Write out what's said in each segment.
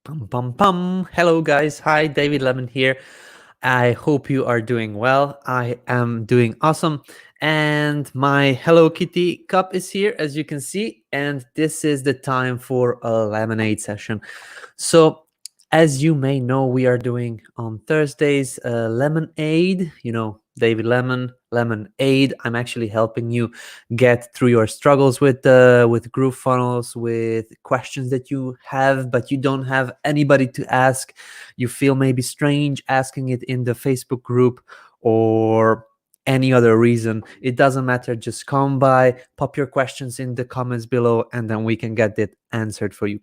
Pum, pum, pum. Hello, guys. Hi, David Lemon here. I hope you are doing well. I am doing awesome. And my Hello Kitty cup is here, as you can see. And this is the time for a lemonade session. So, as you may know, we are doing on Thursdays LemonAid. David Lemon, LemonAid. I'm actually helping you get through your struggles with GrooveFunnels, with questions that you have, but you don't have anybody to ask. You feel maybe strange asking it in the Facebook group or any other reason. It doesn't matter. Just come by, pop your questions in the comments below, and then we can get it answered for you.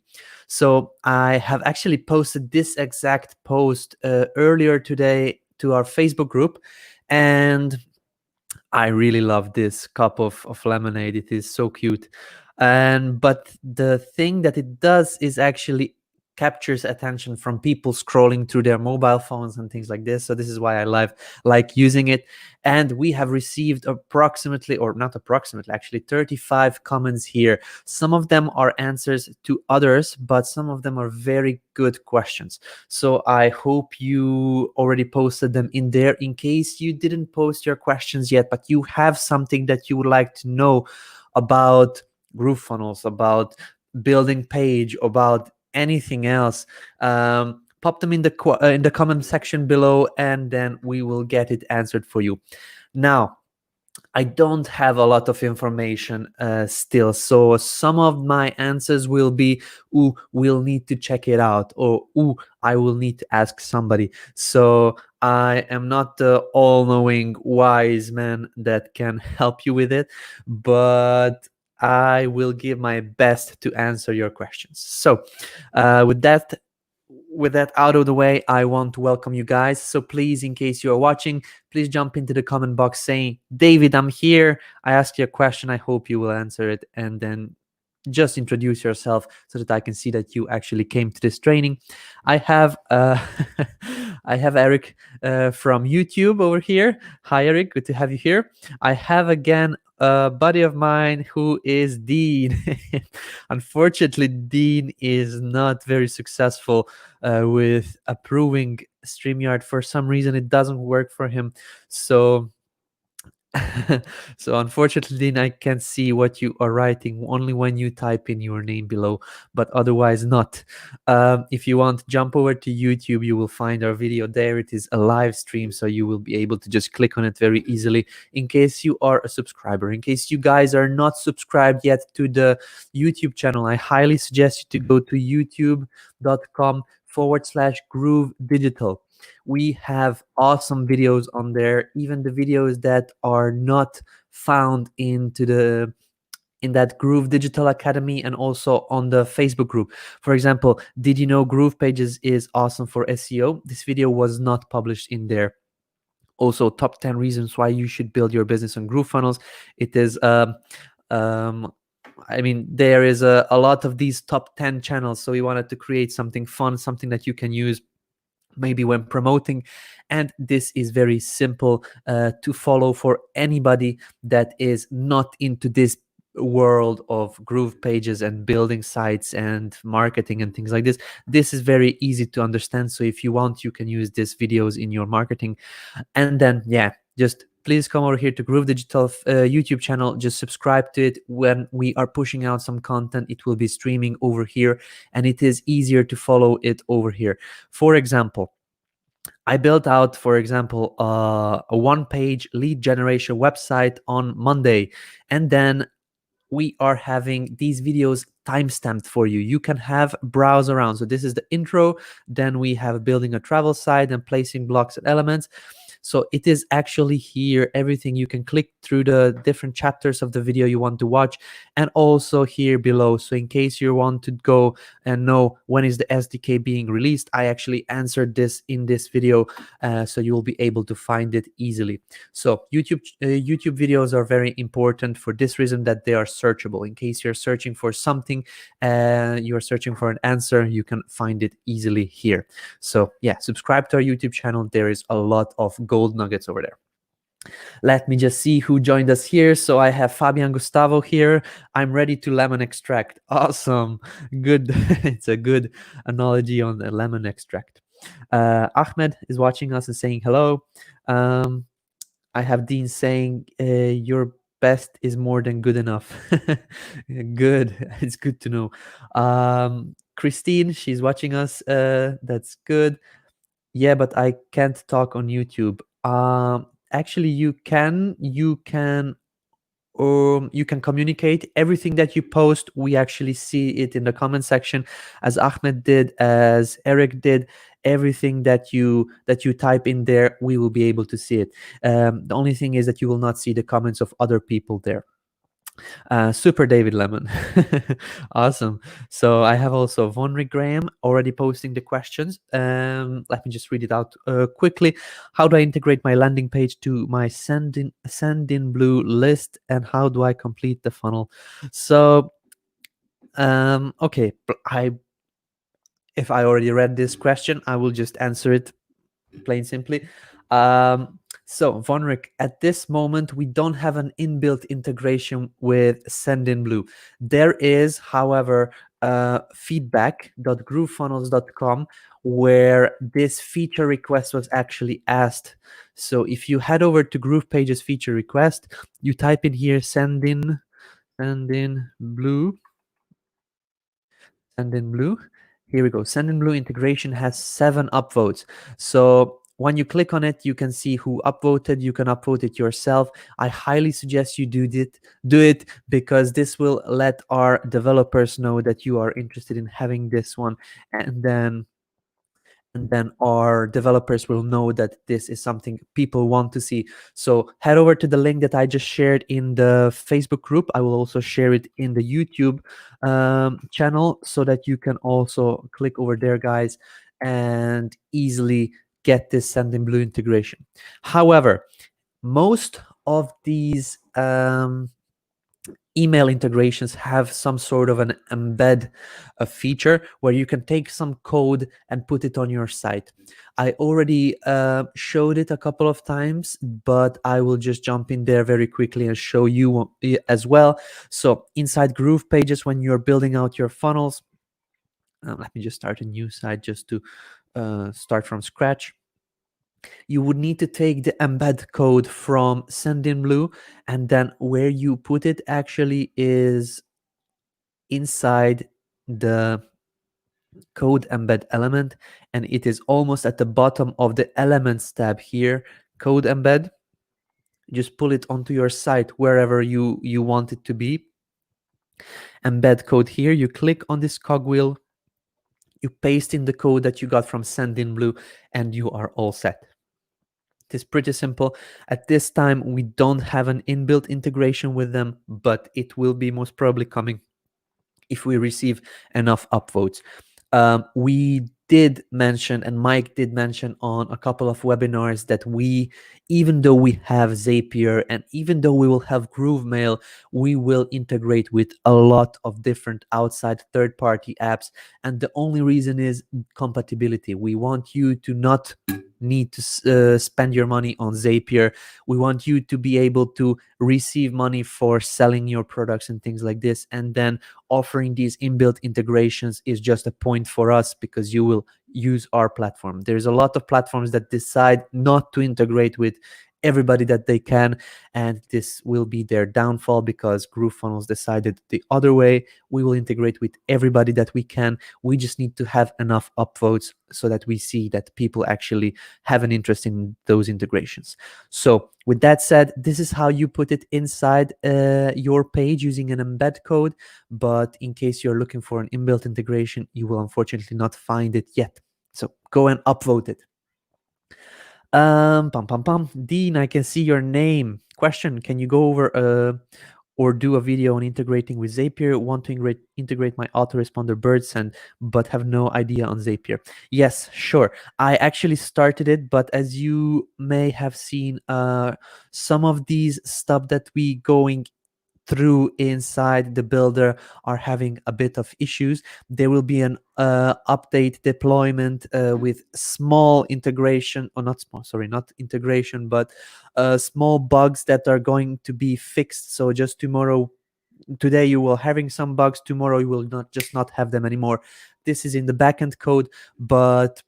So I have actually posted this exact post earlier today to our Facebook group, and I really love this cup of lemonade. It is so cute. But the thing that it does is actually captures attention from people scrolling through their mobile phones and things like this. So this is why I like using it. And we have received approximately, or not approximately, actually 35 comments here. Some of them are answers to others, but some of them are very good questions. So I hope you already posted them in there. In case you didn't post your questions yet, but you have something that you would like to know about GrooveFunnels, about building page, about anything else, pop them in the comment section below, and then we will get it answered for you. Now, I don't have a lot of information still, so some of my answers will be, "Ooh, we'll need to check it out," or "Ooh, I will need to ask somebody." So I am not the all-knowing wise man that can help you with it, but I will give my best to answer your questions. So with that out of the way, I want to welcome you guys. So please, in case you are watching, please jump into the comment box saying, "David, I'm here. I asked you a question. I hope you will answer it." And then just introduce yourself so that I can see that you actually came to this training. I have I have Eric from YouTube over here. Hi, Eric. Good to have you here. I have again a buddy of mine who is Dean. Unfortunately, Dean is not very successful with approving StreamYard. For some reason, it doesn't work for him. So so unfortunately, Dean, I can see what you are writing only when you type in your name below, but otherwise not. If you want, jump over to YouTube. You will find our video there. It is a live stream, so you will be able to just click on it very easily. In case you are a subscriber, in case you guys are not subscribed yet to the YouTube channel, I highly suggest you to go to youtube.com/Groove Digital. We have awesome videos on there, even the videos that are not found in that Groove Digital Academy, and also on the Facebook group. For example, did you know GroovePages is awesome for SEO? This video was not published in there. Also, top 10 reasons why you should build your business on GrooveFunnels. It is there is a lot of these top 10 channels, so we wanted to create something fun, something that you can use maybe when promoting, and this is very simple to follow for anybody that is not into this world of GroovePages and building sites and marketing and things like this. This is very easy to understand, so if you want, you can use these videos in your marketing. And then just please come over here to Groove Digital YouTube channel. Just subscribe to it. When we are pushing out some content, it will be streaming over here, and it is easier to follow it over here. For example, I built out, for example, a one-page lead generation website on Monday, and then we are having these videos timestamped for you. You can have browse around. So this is the intro. Then we have building a travel site and placing blocks and elements. So it is actually here, everything. You can click through the different chapters of the video you want to watch, and also here below. So in case you want to go and know when is the SDK being released, I actually answered this in this video, so you will be able to find it easily. So YouTube videos are very important for this reason, that they are searchable. In case you're searching for something, you're searching for an answer, you can find it easily here. So subscribe to our YouTube channel. There is a lot of gold nuggets over there. Let me just see who joined us here. So I have Fabian Gustavo here. I'm ready to lemon extract. Awesome. Good. It's a good analogy on the lemon extract. Ahmed is watching us and saying hello. I have Dean saying your best is more than good enough. Good. It's good to know. Christine, she's watching us. That's good. Yeah, but I can't talk on YouTube. Actually, you can communicate everything that you post. We actually see it in the comment section, as Ahmed did, as Eric did. Everything that you type in there, we will be able to see it. The only thing is that you will not see the comments of other people there. Super David Lemon. Awesome. So I have also Vonric Graham already posting the questions. Let me just read it out quickly. How do I integrate my landing page to my sendinblue list, and how do I complete the funnel? So okay, if I already read this question, I will just answer it plain simply. So Vonric, at this moment, we don't have an inbuilt integration with Sendinblue. There is, however, feedback.groovefunnels.com where this feature request was actually asked. So if you head over to GroovePages feature request, you type in here Sendinblue, Sendinblue. Here we go. Sendinblue integration has 7 upvotes. So when you click on it, you can see who upvoted. You can upvote it yourself. I highly suggest you do it because this will let our developers know that you are interested in having this one, and then our developers will know that this is something people want to see. So head over to the link that I just shared in the Facebook group. I will also share it in the YouTube channel so that you can also click over there, guys, and easily get this Sendinblue integration. However, most of these email integrations have some sort of an embed feature where you can take some code and put it on your site. I already showed it a couple of times, but I will just jump in there very quickly and show you as well. So inside GroovePages, when you're building out your funnels, let me just start a new site just to start from scratch. You would need to take the embed code from Sendinblue, and then where you put it actually is inside the code embed element, and it is almost at the bottom of the elements tab here, code embed. Just pull it onto your site wherever you want it to be. Embed code here, you click on this cogwheel, you paste in the code that you got from Sendinblue, and you are all set. It is pretty simple. At this time, we don't have an inbuilt integration with them, but it will be most probably coming if we receive enough upvotes. We did mention, and Mike did mention on a couple of webinars, that we, even though we have Zapier and even though we will have GrooveMail, we will integrate with a lot of different outside third-party apps. And the only reason is compatibility. We want you to not need to spend your money on Zapier. We want you to be able to receive money for selling your products and things like this, and then offering these inbuilt integrations is just a point for us because you will use our platform. There's a lot of platforms that decide not to integrate with everybody that they can, and this will be their downfall because GrooveFunnels decided the other way. We will integrate with everybody that we can. We just need to have enough upvotes so that we see that people actually have an interest in those integrations. So with that said, this is how you put it inside your page using an embed code. But in case you're looking for an inbuilt integration, you will unfortunately not find it yet. So go and upvote it. Dean, I can see your name. Question: can you go over or do a video on integrating with Zapier? Want to integrate my autoresponder birdsend, but have no idea on Zapier. Yes, sure. I actually started it, but as you may have seen, some of these stuff that we going through inside the builder are having a bit of issues, there will be an update deployment with small integration, or not small, sorry, not integration, but small bugs that are going to be fixed. So just today you will having some bugs, tomorrow you will not have them anymore. This is in the backend code, but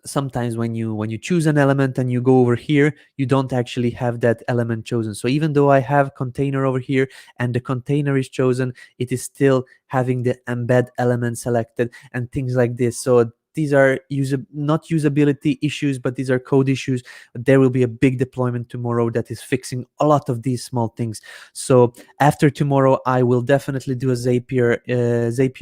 sometimes when you choose an element and you go over here, you don't actually have that element chosen. So even though I have container over here and the container is chosen, it is still having the embed element selected and things like this. So these are not usability issues, but these are code issues. There will be a big deployment tomorrow that is fixing a lot of these small things. So after tomorrow, I will definitely do a Zapier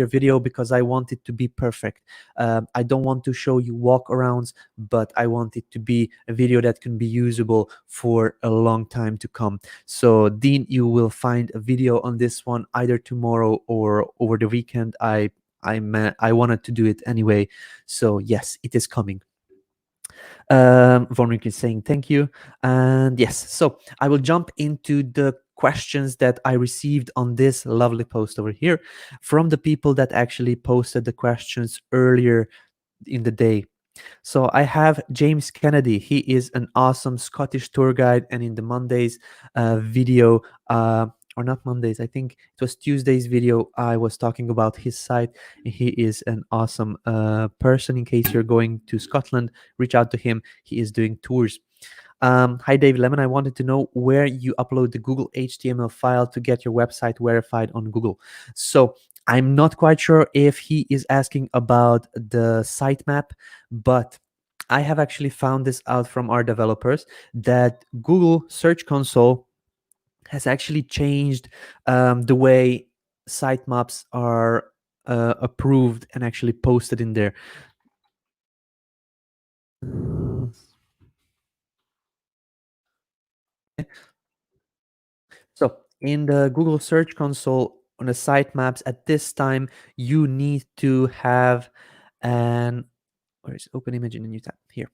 video, because I want it to be perfect. I don't want to show you walkarounds, but I want it to be a video that can be usable for a long time to come. So Dean, you will find a video on this one either tomorrow or over the weekend. I wanted to do it anyway, so yes, it is coming. Vonrik is saying thank you, and yes, so I will jump into the questions that I received on this lovely post over here from the people that actually posted the questions earlier in the day. So I have James Kennedy. He is an awesome Scottish tour guide, and in the Mondays video, or not Mondays, I think it was Tuesday's video, I was talking about his site. He is an awesome person. In case you're going to Scotland, reach out to him. He is doing tours. Hi, David Lemon. I wanted to know where you upload the Google HTML file to get your website verified on Google. So I'm not quite sure if he is asking about the sitemap, but I have actually found this out from our developers that Google Search Console has actually changed the way sitemaps are approved and actually posted in there. So in the Google Search Console on the sitemaps at this time, you need to have an, where is open image in the new tab? Here.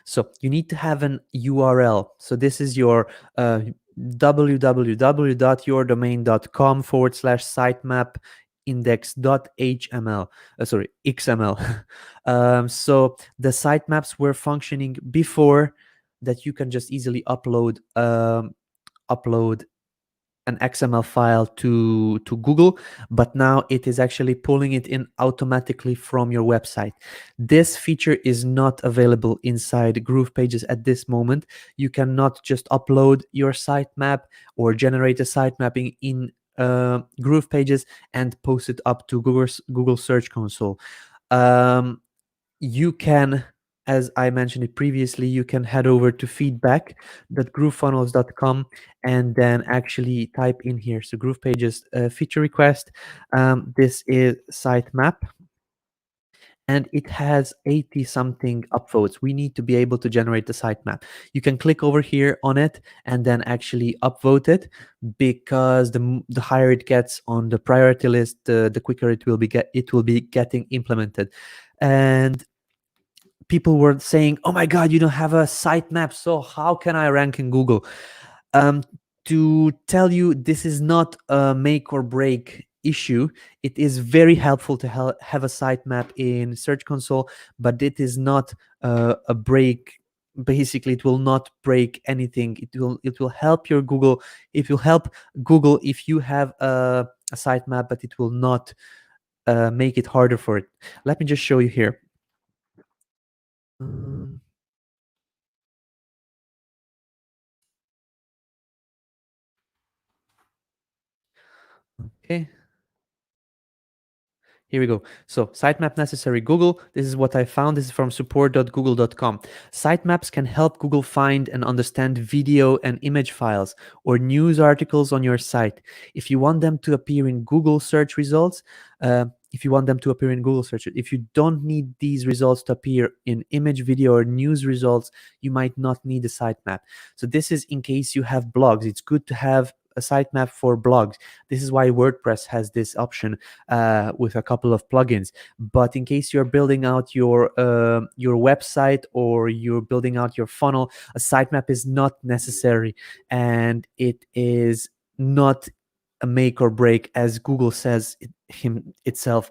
So you need to have an URL. So this is your www.yourdomain.com/sitemap index.html, sorry, XML. So the sitemaps were functioning before that you can just easily upload an XML file to Google, but now it is actually pulling it in automatically from your website. This feature is not available inside GroovePages at this moment. You cannot just upload your sitemap or generate a sitemap in GroovePages and post it up to Google Search Console. You can, as I mentioned it previously, you can head over to feedback.groovefunnels.com and then actually type in here. So GroovePages feature request. This is sitemap, and it has 80 something upvotes. We need to be able to generate the sitemap. You can click over here on it and then actually upvote it, because the higher it gets on the priority list, the quicker it will be getting implemented. And people were saying, oh my god, you don't have a sitemap, so how can I rank in Google? To tell you, this is not a make or break issue. It is very helpful to have a sitemap in Search Console, but it is not a break. Basically, it will not break anything. It will help your Google. It will help Google if you have a sitemap, but it will not make it harder for it. Let me just show you here. Okay. Here we go. So sitemap necessary Google. This is what I found. This is from support.google.com. Sitemaps can help Google find and understand video and image files or news articles on your site. If you want them to appear in Google search results, if you don't need these results to appear in image, video, or news results, you might not need a sitemap. So this is in case you have blogs. It's good to have a sitemap for blogs. This is why WordPress has this option with a couple of plugins. But in case you're building out your website or you're building out your funnel, a sitemap is not necessary, and it is not a make or break, as Google says itself.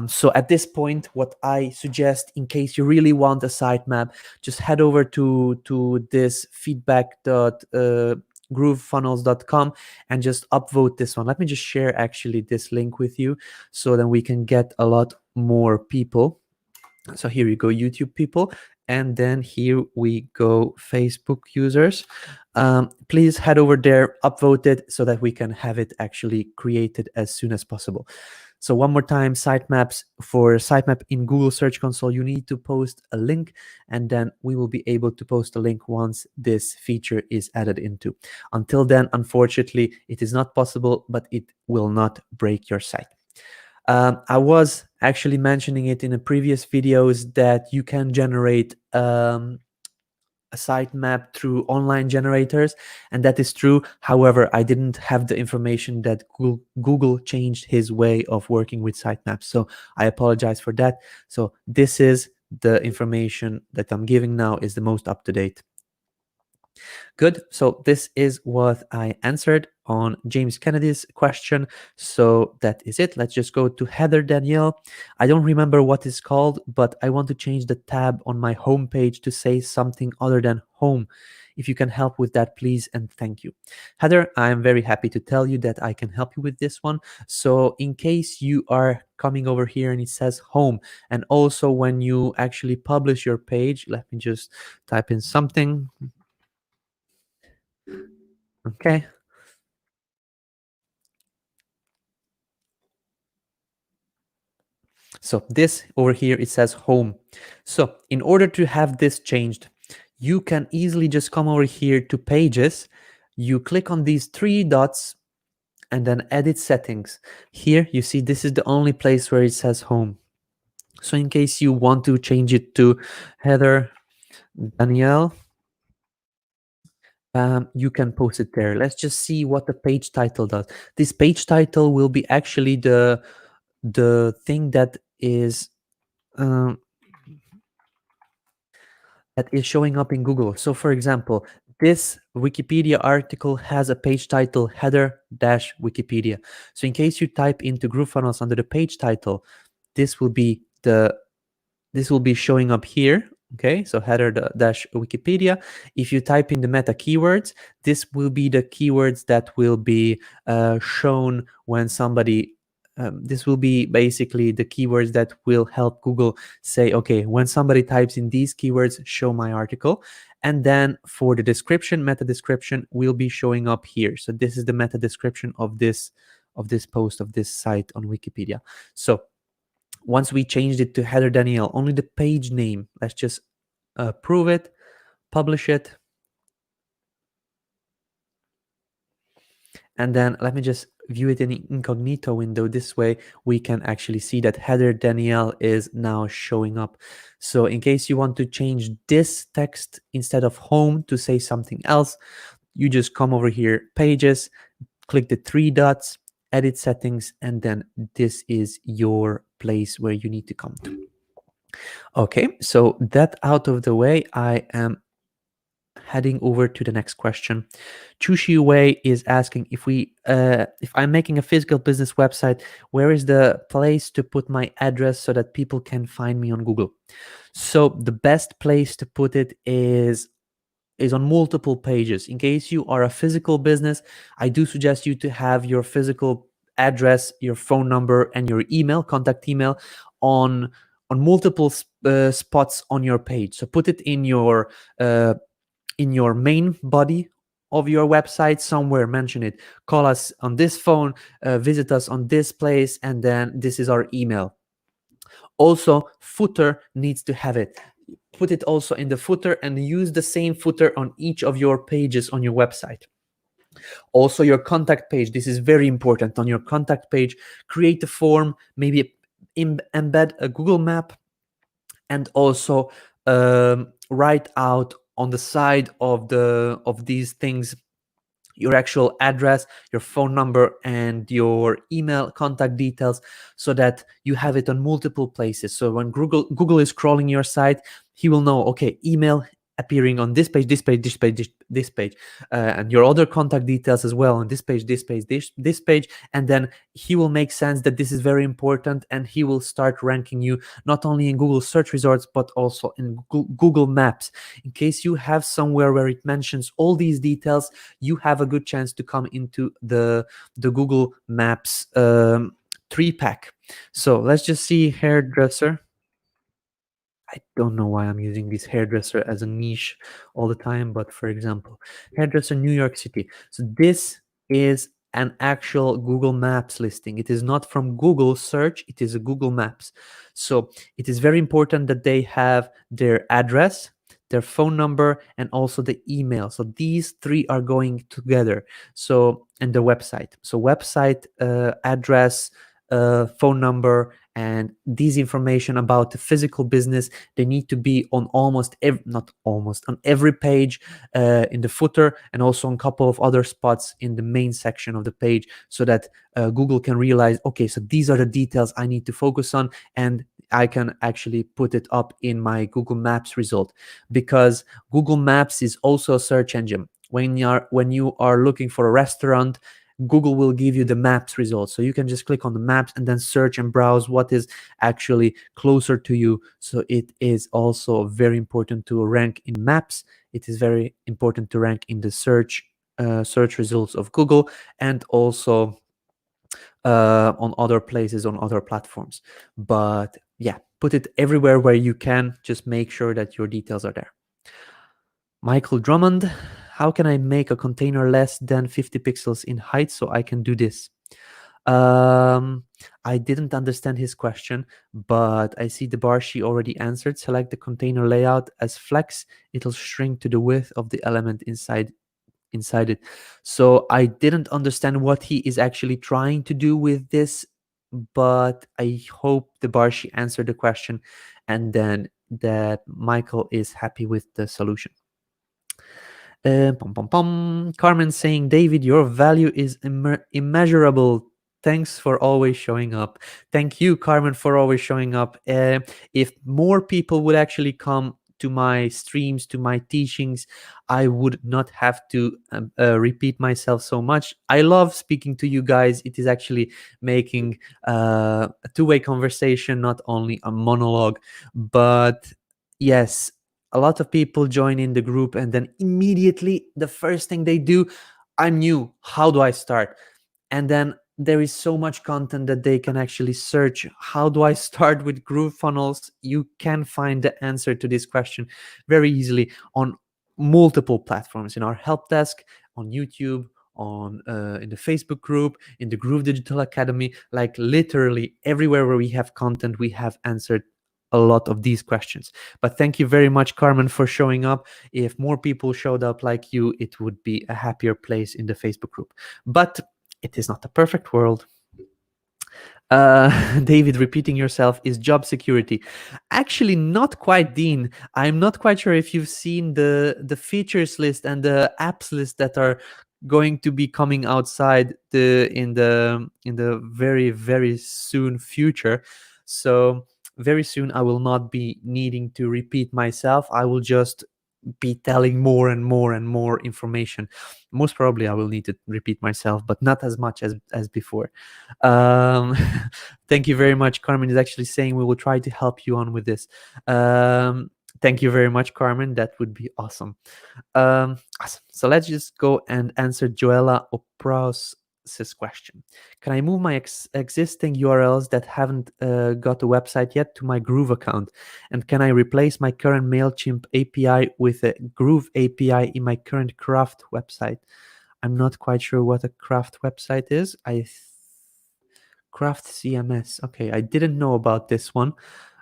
So at this point, what I suggest, in case you really want a sitemap, just head over to this feedback.groovefunnels.com and just upvote this one. Let me just share actually this link with you, so then we can get a lot more people. So here you go, YouTube people, and then here we go, Facebook users. Please head over there, upvote it, so that we can have it actually created as soon as possible. So one more time, sitemaps. For sitemap in Google Search Console, you need to post a link, and then we will be able to post a link once this feature is added into. Until then, unfortunately, it is not possible, but it will not break your site. I was actually mentioning it in the previous videos that you can generate a sitemap through online generators, and that is true. However, I didn't have the information that Google changed his way of working with sitemaps, so I apologize for that. So this is the information that I'm giving now, is the most up to date. Good. So this is what I answered on James Kennedy's question. So that is it. Let's just go to Heather Danielle. I don't remember what it's called, but I want to change the tab on my homepage to say something other than home. If you can help with that, please, and thank you. Heather, I'm very happy to tell you that I can help you with this one. So in case you are coming over here and it says home, and also when you actually publish your page, let me just type in something. Okay. So this over here, it says home. So in order to have this changed, you can easily just come over here to pages. You click on these three dots and then edit settings. Here you see this is the only place where it says home. So in case you want to change it to Heather Danielle, you can post it there. Let's just see what the page title does. This page title will be actually the thing that is showing up in Google. So for example, this Wikipedia article has a page title header-Wikipedia. So in case you type into GrooveFunnels under the page title, this will be showing up here. Okay, so header-Wikipedia. If you type in the meta keywords, this will be the keywords that will be shown when somebody this will be basically the keywords that will help Google say, okay, when somebody types in these keywords, show my article. And then for the description, meta description will be showing up here. So this is the meta description of this post, of this site on Wikipedia. So once we changed it to Heather Danielle, only the page name, let's just approve it, publish it. And then let me just view it in the incognito window. This way we can actually see that Heather Danielle is now showing up. So in case you want to change this text instead of home to say something else, you just come over here, pages, click the three dots, edit settings, and then this is your place where you need to come to. Okay, so that out of the way, I am heading over to the next question. Chushi Wei is asking, if I'm making a physical business website, where is the place to put my address so that people can find me on Google? So the best place to put it is on multiple pages. In case you are a physical business, I do suggest you to have your physical address, your phone number, and your email, contact email, on multiple spots on your page. So put it in your main body of your website somewhere. Mention it. Call us on this phone, visit us on this place, and then this is our email. Also, footer needs to have it. Put it also in the footer and use the same footer on each of your pages on your website. Also, your contact page. This is very important. On your contact page, create a form, maybe embed a Google map, and also write out on the side of these things your actual address, your phone number, and your email contact details, so that you have it on multiple places. So when Google is crawling your site, he will know, okay, email appearing on this page, this page, this page, this page, and your other contact details as well on this page, this page, this page, and then he will make sense that this is very important, and he will start ranking you not only in Google search results but also in Google Maps. In case you have somewhere where it mentions all these details, you have a good chance to come into the Google Maps 3-pack. So let's just see hairdresser. I don't know why I'm using this hairdresser as a niche all the time, but for example, hairdresser New York City. So this is an actual Google Maps listing. It is not from Google search, it is a Google Maps. So it is very important that they have their address, their phone number, and also the email. So these three are going together. So, and the website. So website, address, phone number, and these information about the physical business, they need to be on almost not almost, on every page, in the footer, and also on a couple of other spots in the main section of the page, so that Google can realize, okay, so these are the details I need to focus on, and I can actually put it up in my Google Maps result, because Google Maps is also a search engine. When you are looking for a restaurant, Google will give you the maps results. So you can just click on the maps and then search and browse what is actually closer to you. So it is also very important to rank in maps. It is very important to rank in the search results of Google, and also on other places, on other platforms. But yeah, put it everywhere where you can. Just make sure that your details are there. Michael Drummond, how can I make a container less than 50 pixels in height so I can do this? I didn't understand his question, but I see the Barshi already answered. Select the container layout as flex. It'll shrink to the width of the element inside it. So I didn't understand what he is actually trying to do with this, but I hope the Barshi answered the question, and then that Michael is happy with the solution. Carmen saying, David, your value is immeasurable. Thanks for always showing up. Thank you, Carmen, for always showing up. If more people would actually come to my streams, to my teachings, I would not have to repeat myself so much. I love speaking to you guys. It is actually making a two-way conversation, not only a monologue. But yes, a lot of people join in the group, and then immediately the first thing they do, I'm new, how do I start? And then there is so much content that they can actually search. How do I start with GrooveFunnels? You can find the answer to this question very easily on multiple platforms, in our help desk, on YouTube, on in the Facebook group, in the Groove Digital Academy. Like literally everywhere where we have content, we have answered a lot of these questions. But thank you very much, Carmen, for showing up. If more people showed up like you, it would be a happier place in the Facebook group. But it is not a perfect world. David, repeating yourself is job security. Actually, not quite, Dean. I'm not quite sure if you've seen the features list and the apps list that are going to be coming outside in the very, very soon future. So very soon I will not be needing to repeat myself. I will just be telling more and more and more information. Most probably I will need to repeat myself, but not as much as before. Thank you very much. Carmen is actually saying we will try to help you on with this. Thank you very much, Carmen. That would be awesome. Awesome. So let's just go and answer Joella Opra's question. Can I move my existing URLs that haven't got a website yet to my Groove account? And can I replace my current MailChimp API with a Groove API in my current Craft website? I'm not quite sure what a Craft website is. Craft CMS. Okay, I didn't know about this one.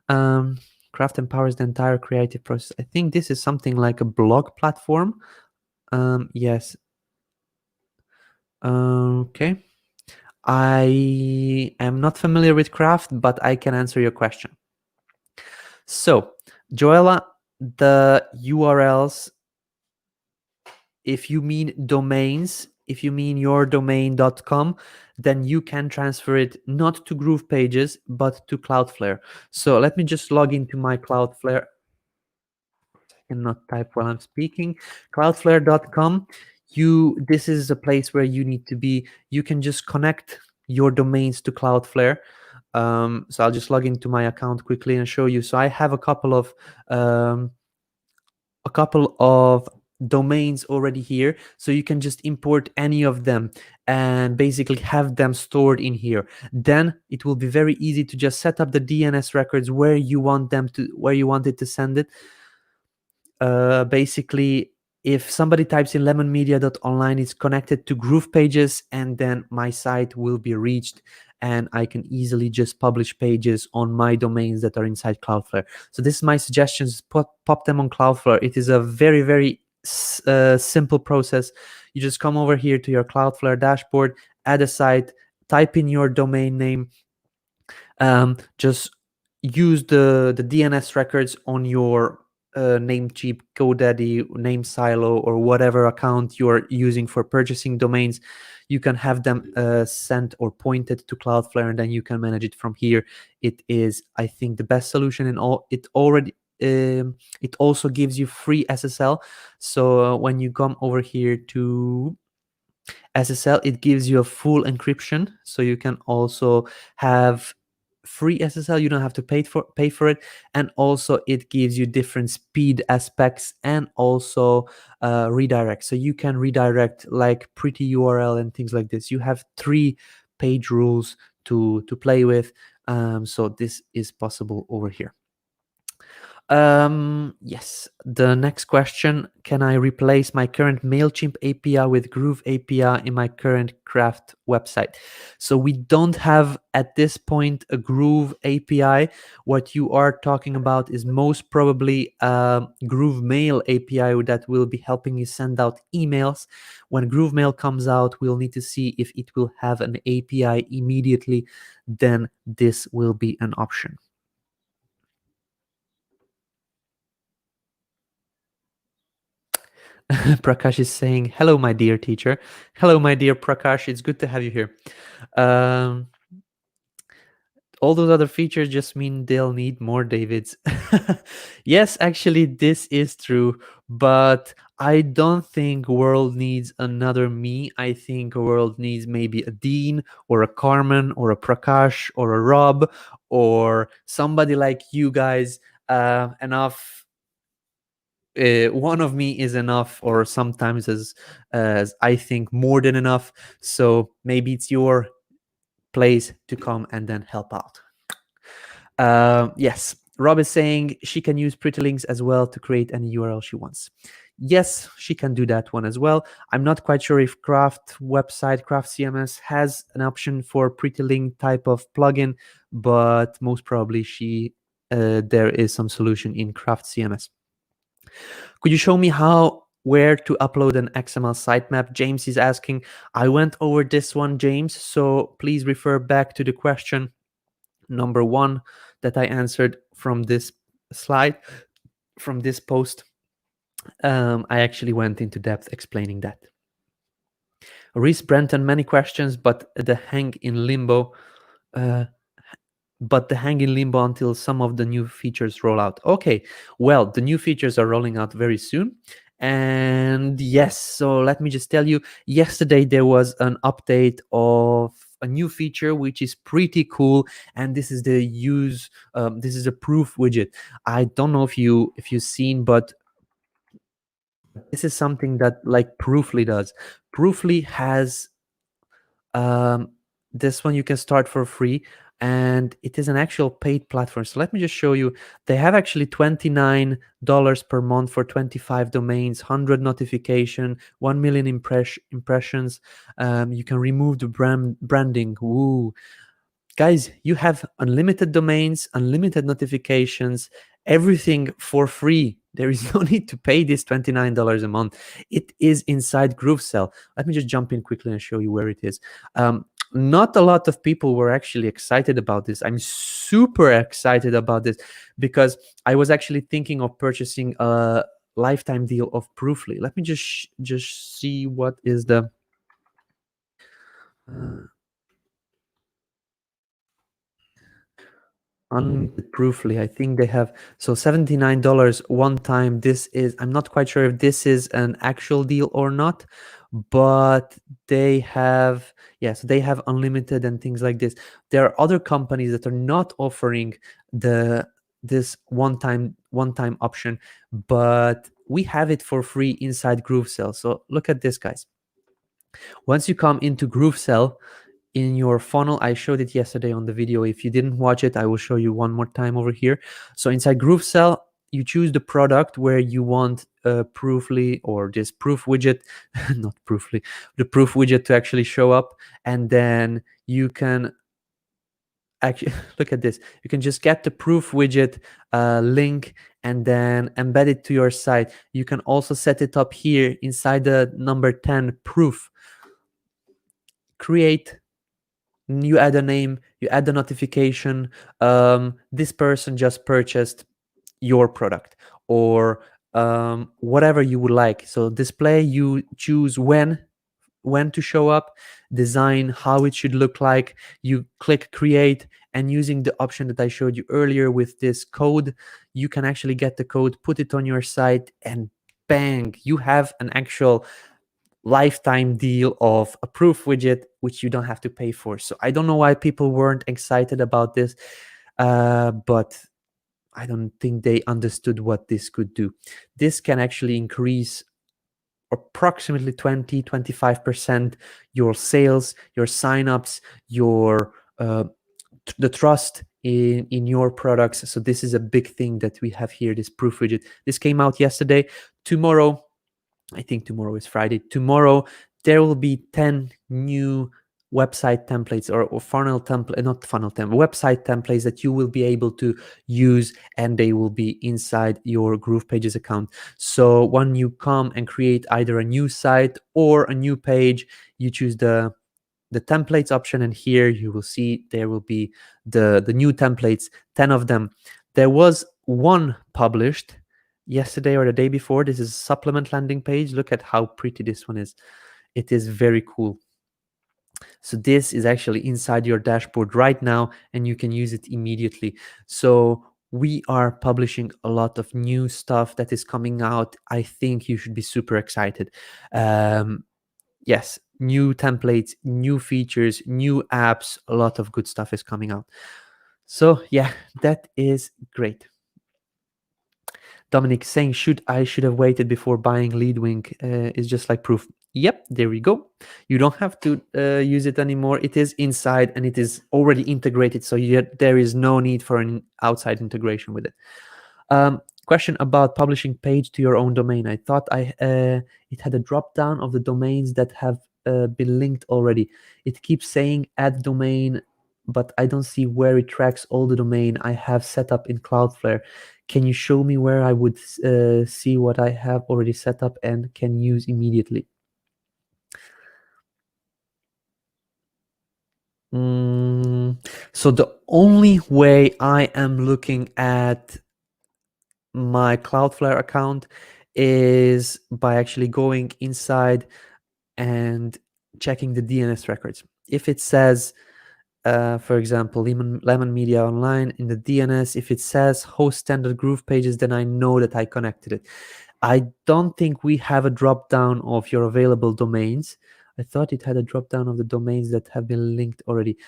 Craft empowers the entire creative process. I think this is something like a blog platform. Yes. Okay. I am not familiar with Craft, but I can answer your question. So, Joella, the URLs, if you mean domains, if you mean yourdomain.com, then you can transfer it not to GroovePages, but to CloudFlare. So let me just log into my CloudFlare. cannot type while I'm speaking. Cloudflare.com. This is a place where you need to be. You can just connect your domains to Cloudflare. So I'll just log into my account quickly and show you. So I have um, a couple of domains already here, so you can just import any of them and basically have them stored in here. Then it will be very easy to just set up the DNS records where you want it to send it. Basically, if somebody types in lemonmedia.online, it's connected to GroovePages, and then my site will be reached, and I can easily just publish pages on my domains that are inside Cloudflare. So this is my suggestions. Pop them on Cloudflare. It is a very, very simple process. You just come over here to your Cloudflare dashboard, add a site, type in your domain name, just use the DNS records on your Namecheap, GoDaddy, NameSilo, or whatever account you're using for purchasing domains. You can have them sent or pointed to Cloudflare, and then you can manage it from here. It is, I think, the best solution in all. It also gives you free SSL. So when you come over here to SSL, it gives you a full encryption, so you can also have free SSL. You don't have to pay for it, and also it gives you different speed aspects and also redirect. So you can redirect like pretty URL and things like this. You have 3 page rules to play with. So this is possible over here. Yes, the next question: can I replace my current MailChimp API with Groove API in my current craft website? So we don't have at this point a Groove API. What you are talking about is most probably Groove Mail API that will be helping you send out emails. When Groove Mail comes out, we'll need to see if it will have an API immediately. Then this will be an option. Prakash is saying, hello, my dear teacher. Hello, my dear Prakash. It's good to have you here. Um, all those other features just mean they'll need more Davids. Yes, actually, this is true. But I don't think world needs another me. I think world needs maybe a Dean or a Carmen or a Prakash or a Rob or somebody like you guys. Enough one of me is enough, or sometimes as I think more than enough. So maybe it's your place to come and then help out. Yes, Rob is saying she can use pretty links as well to create any URL she wants. Yes, she can do that one as well. I'm not quite sure if Craft CMS has an option for pretty link type of plugin, but most probably there is some solution in Craft CMS. Could you show me where to upload an XML sitemap? James is asking. I went over this one, James, so please refer back to the question number 1 that I answered from this slide, from this post. I actually went into depth explaining that. Reese Brenton, many questions, but the hang in limbo. Until some of the new features roll out. Okay, well, the new features are rolling out very soon. And yes, so let me just tell you, yesterday there was an update of a new feature which is pretty cool, and this is this is a proof widget. I don't know if you've seen, but this is something that like Proofly does. Proofly has this one you can start for free, and it is an actual paid platform. So let me just show you. They have actually $29 per month for 25 domains, 100 notification, 1 million impressions. You can remove the branding. Ooh. Guys, you have unlimited domains, unlimited notifications, everything for free. There is no need to pay this $29 a month. It is inside GrooveSell. Let me just jump in quickly and show you where it is. Not a lot of people were actually excited about this. I'm super excited about this because I was actually thinking of purchasing a lifetime deal of Proofly. Let me just see what is the... unlimited Proofly. I think they have so $79 one time. This is, I'm not quite sure if this is an actual deal or not, but they have, yes, they have unlimited and things like this. There are other companies that are not offering this one-time option, but we have it for free inside GrooveSell. So look at this, guys. Once you come into GrooveSell, in your funnel, I showed it yesterday on the video. If you didn't watch it, I will show you one more time over here. So inside GrooveSell, you choose the product where you want Proofly or this proof widget, not Proofly, the proof widget to actually show up. And then you can actually, look at this. You can just get the proof widget link and then embed it to your site. You can also set it up here inside the number 10 proof. Create, you add a name, you add the notification, this person just purchased your product, or whatever you would like. So display, you choose when to show up, design how it should look like, you click create, and using the option that I showed you earlier with this code, you can actually get the code, put it on your site, and bang, you have an actual lifetime deal of a proof widget which you don't have to pay for. So I don't know why people weren't excited about this, but I don't think they understood what this could do. This can actually increase approximately 20-25% your sales, your signups, your the trust in your products. So this is a big thing that we have here, this proof widget. This came out yesterday. Tomorrow, I think tomorrow is Friday. Tomorrow, there will be 10 new website templates or funnel template, not funnel template, website templates that you will be able to use, and they will be inside your GroovePages account. So when you come and create either a new site or a new page, you choose the templates option, and here you will see there will be the new templates, 10 of them. There was one published yesterday or the day before. This is a supplement landing page. Look at how pretty this one is. It is very cool. So this is actually inside your dashboard right now, and you can use it immediately. So we are publishing a lot of new stuff that is coming out. I think you should be super excited. Yes, new templates, new features, new apps, a lot of good stuff is coming out. So yeah, that is great. Dominic saying, I should have waited before buying Leadwing. Is just like proof. Yep, there we go. You don't have to use it anymore. It is inside and it is already integrated, so there is no need for an outside integration with it. Question about publishing page to your own domain. I thought it had a drop down of the domains that have been linked already. It keeps saying add domain, but I don't see where it tracks all the domain I have set up in Cloudflare. Can you show me where I would see what I have already set up and can use immediately? So the only way I am looking at my Cloudflare account is by actually going inside and checking the DNS records. If it says, for example, Lemon Media Online in the DNS, if it says host standard GroovePages, then I know that I connected it. I don't think we have a drop down of your available domains. I thought it had a drop down of the domains that have been linked already.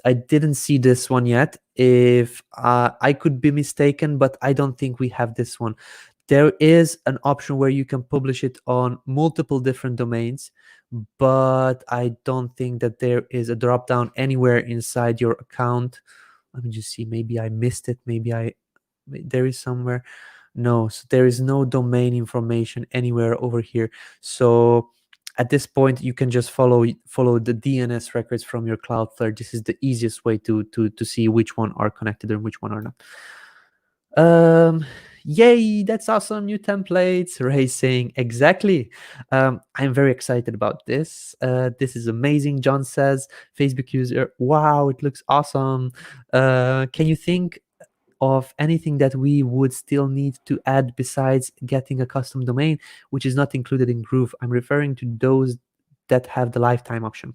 I didn't see this one yet. If I could be mistaken, but I don't think we have this one. There is an option where you can publish it on multiple different domains, but I don't think that there is a drop down anywhere inside your account. Let me just see. Maybe I missed it. There is somewhere. No, so there is no domain information anywhere over here. So at this point, you can just follow the DNS records from your Cloudflare. This is the easiest way to see which one are connected and which one are not. Yay, that's awesome, new templates. Ray saying exactly. I'm very excited about this. This is amazing. John says, Facebook user, wow, it looks awesome. Can you think of anything that we would still need to add besides getting a custom domain, which is not included in Groove? I'm referring to those that have the lifetime option.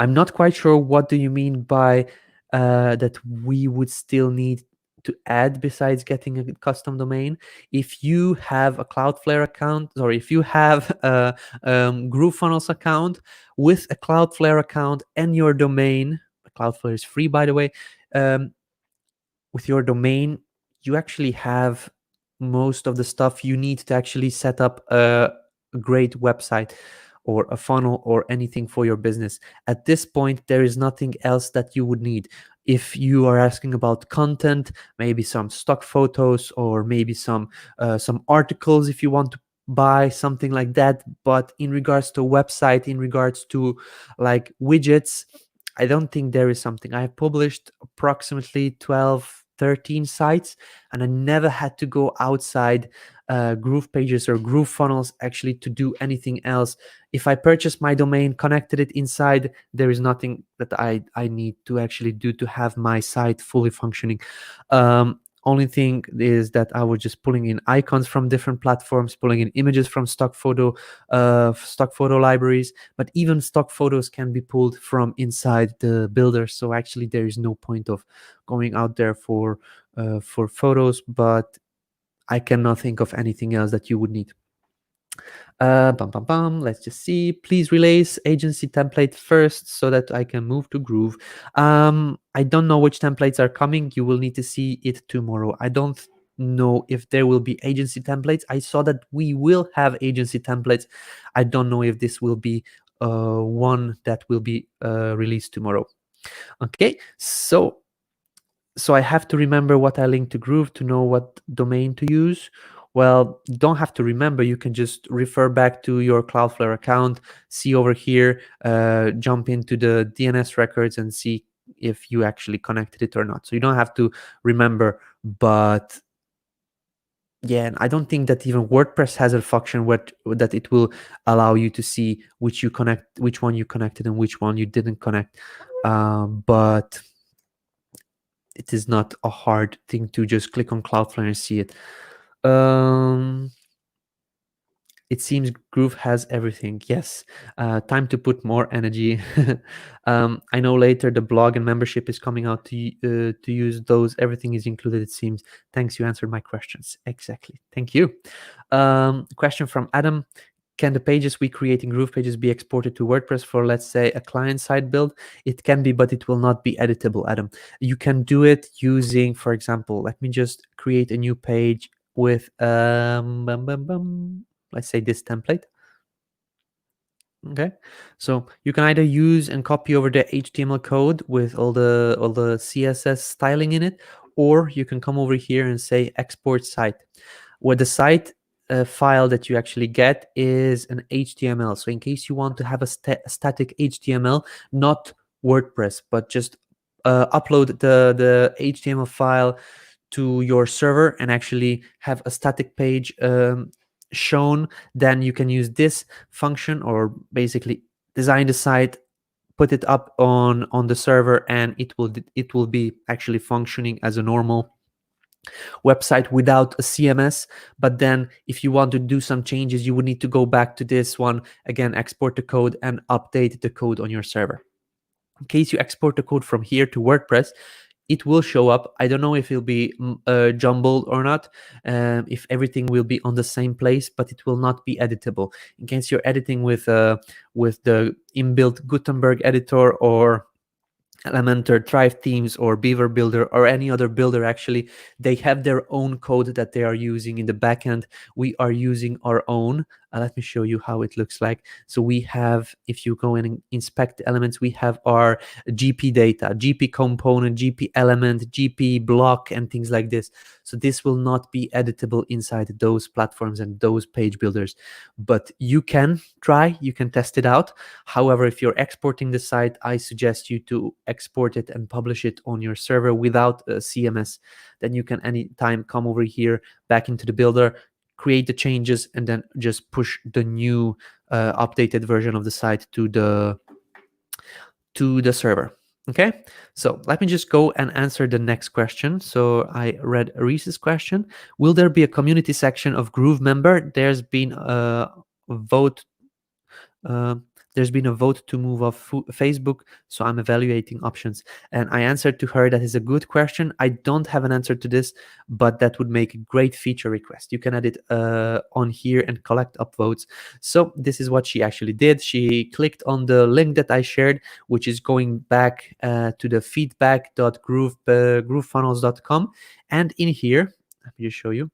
I'm not quite sure what do you mean by that we would still need to add besides getting a custom domain. If you have a Cloudflare account, or if you have a GrooveFunnels account with a Cloudflare account and your domain, Cloudflare is free, by the way, with your domain, you actually have most of the stuff you need to actually set up a great website or a funnel or anything for your business. At this point, there is nothing else that you would need. If you are asking about content, maybe some stock photos, or maybe some articles if you want to buy something like that. But in regards to website, in regards to like widgets, I don't think there is something. I have published approximately 12, 13 sites, and I never had to go outside GroovePages or GrooveFunnels actually to do anything else. If I purchased my domain, connected it inside, there is nothing that I need to actually do to have my site fully functioning. Only thing is that I was just pulling in icons from different platforms, pulling in images from stock photo libraries, but even stock photos can be pulled from inside the builder. So actually there is no point of going out there for photos, but I cannot think of anything else that you would need. Let's just see. Please release agency template first so that I can move to Groove. I don't know which templates are coming. You will need to see it tomorrow. I don't know if there will be agency templates. I saw that we will have agency templates. I don't know if this will be one that will be released tomorrow. Okay, so I have to remember what I link to Groove to know what domain to use. Well, you don't have to remember. You can just refer back to your Cloudflare account, see over here, jump into the DNS records and see if you actually connected it or not. So you don't have to remember, but yeah, and I don't think that even WordPress has a function that it will allow you to see which one you connected and which one you didn't connect. But it is not a hard thing to just click on Cloudflare and see it. It seems Groove has everything. Yes, time to put more energy. I know later the blog and membership is coming out to use those. Everything is included, it seems. Thanks, you answered my questions. Exactly. Thank you. Question from Adam. Can the pages we create in GroovePages be exported to WordPress for, let's say, a client-side build? It can be, but it will not be editable, Adam. You can do it using, for example, let me just create a new page with let's say this template. Okay, so you can either use and copy over the HTML code with all the CSS styling in it, or you can come over here and say export site, where the site file that you actually get is an HTML. So in case you want to have a static HTML, not WordPress, but just upload the HTML file to your server and actually have a static page shown, then you can use this function, or basically design the site, put it up on the server, and it will be actually functioning as a normal website without a CMS. But then if you want to do some changes, you would need to go back to this one again, export the code and update the code on your server. In case you export the code from here to WordPress, it will show up. I don't know if it'll be jumbled or not, if everything will be on the same place, but it will not be editable. In case you're editing with the inbuilt Gutenberg editor or Elementor, Thrive Themes, or Beaver Builder, or any other builder, actually, they have their own code that they are using in the backend. We are using our own. Let me show you how it looks like. So we have, if you go in and inspect the elements, we have our GP data, GP component, GP element, GP block, and things like this. So this will not be editable inside those platforms and those page builders, but you can try, you can test it out. However, if you're exporting the site, I suggest you to export it and publish it on your server without a CMS. Then you can anytime come over here back into the builder, create the changes, and then just push the new updated version of the site to the server. Okay, so let me just go and answer the next question. So I read Reese's question. Will there be a community section of GrooveMember? There's been a vote. there's been a vote to move off Facebook, so I'm evaluating options. And I answered to her, that is a good question. I don't have an answer to this, but that would make a great feature request. You can add it on here and collect upvotes. So this is what she actually did. She clicked on the link that I shared, which is going back to the feedback.groovefunnels.com. And in here, let me just show you.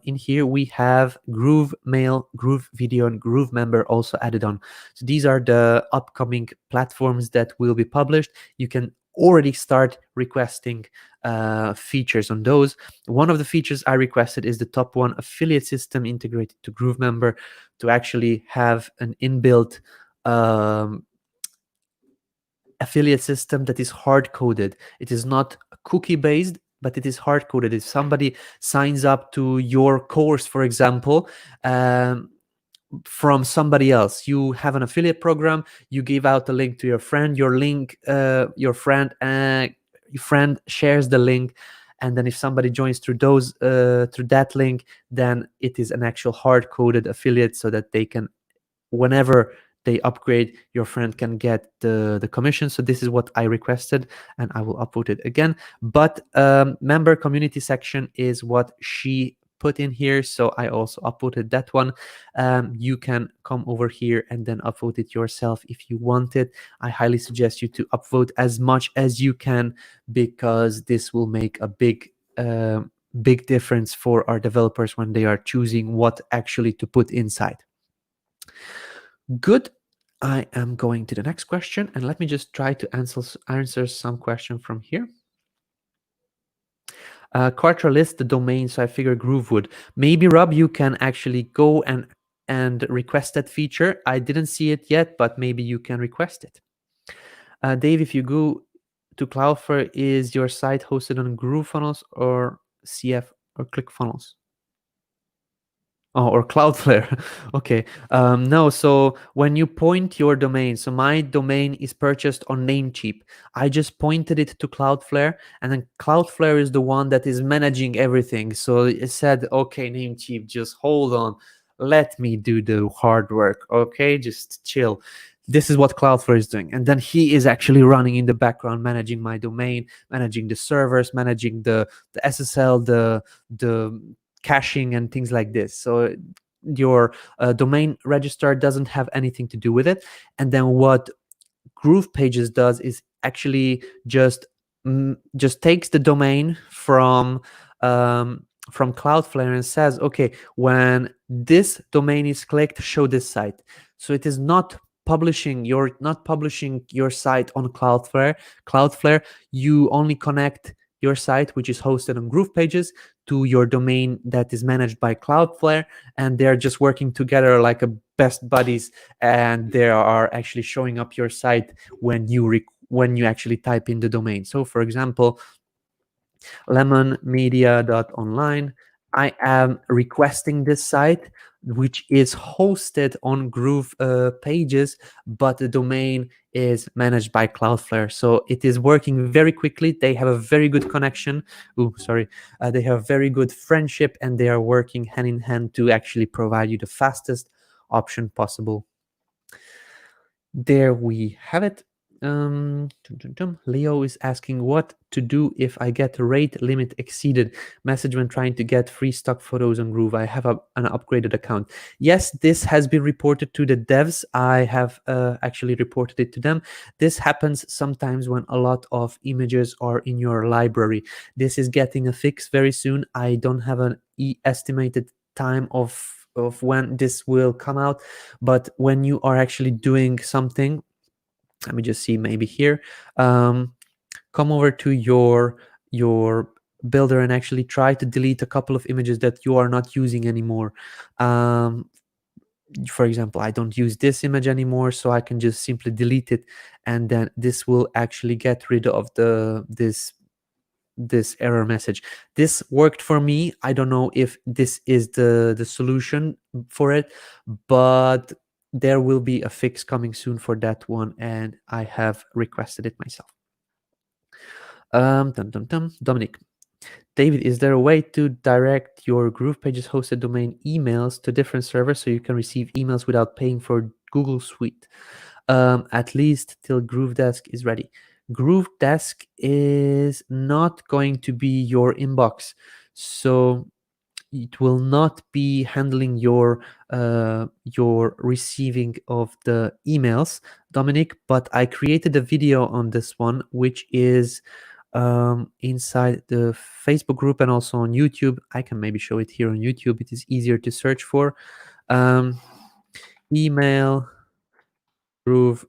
In here we have Groove Mail, Groove Video, and GrooveMember also added on. So these are the upcoming platforms that will be published. You can already start requesting features on those. One of the features I requested is the top one, affiliate system integrated to GrooveMember, to actually have an inbuilt affiliate system that is hard-coded. It is not cookie-based, but it is hard-coded. If somebody signs up to your course, for example, from somebody else, you have an affiliate program, you give out a link to your friend, your friend shares the link, and then if somebody joins through that link, then it is an actual hard-coded affiliate, so that they can, whenever they upgrade, your friend can get the commission. So this is what I requested, and I will upvote it again. But member community section is what she put in here, so I also upvoted that one. You can come over here and then upvote it yourself if you want it. I highly suggest you to upvote as much as you can, because this will make a big difference for our developers when they are choosing what actually to put inside. Good. I am going to the next question, and let me just try to answer some question from here. Kartra lists the domain, so I figure Groove would. Maybe, Rob, you can actually go and request that feature. I didn't see it yet, but maybe you can request it. Dave, if you go to CloudFlare, is your site hosted on GrooveFunnels or CF or ClickFunnels? Oh, or CloudFlare. Okay. No, so when you point your domain, so my domain is purchased on Namecheap. I just pointed it to CloudFlare, and then CloudFlare is the one that is managing everything. So it said, okay, Namecheap, just hold on. Let me do the hard work. Okay, just chill. This is what CloudFlare is doing. And then he is actually running in the background, managing my domain, managing the servers, managing the SSL, the caching and things like this. So your domain register doesn't have anything to do with it. And then what GroovePages does is actually just takes the domain from Cloudflare and says, okay, when this domain is clicked, show this site. So it is not publishing your site on Cloudflare. You only connect your site, which is hosted on GroovePages, to your domain that is managed by Cloudflare, and they're just working together like a best buddies, and they are actually showing up your site when you actually type in the domain. So for example, lemonmedia.online, I am requesting this site, which is hosted on GroovePages, but the domain is managed by Cloudflare. So it is working very quickly. They have a very good connection. They have very good friendship, and they are working hand in hand to actually provide you the fastest option possible. There we have it. Leo is asking what to do if I get rate limit exceeded. Message when trying to get free stock photos on Groove. I have an upgraded account. Yes, this has been reported to the devs. I have actually reported it to them. This happens sometimes when a lot of images are in your library. This is getting a fix very soon. I don't have an estimated time of when this will come out, but when you are actually doing something, let me just see, maybe here, come over to your builder and actually try to delete a couple of images that you are not using anymore. For example, I don't use this image anymore, so I can just simply delete it, and then this will actually get rid of this error message. This worked for me. I don't know if this is the solution for it, but there will be a fix coming soon for that one, and I have requested it myself. Dominic, David, is there a way to direct your GroovePages hosted domain emails to different servers so you can receive emails without paying for Google Suite, at least till GrooveDesk is ready. GrooveDesk is not going to be your inbox, so it will not be handling your receiving of the emails, Dominic. But I created a video on this one, which is inside the Facebook group and also on YouTube. I can maybe show it here on YouTube. It is easier to search for. Email Groove.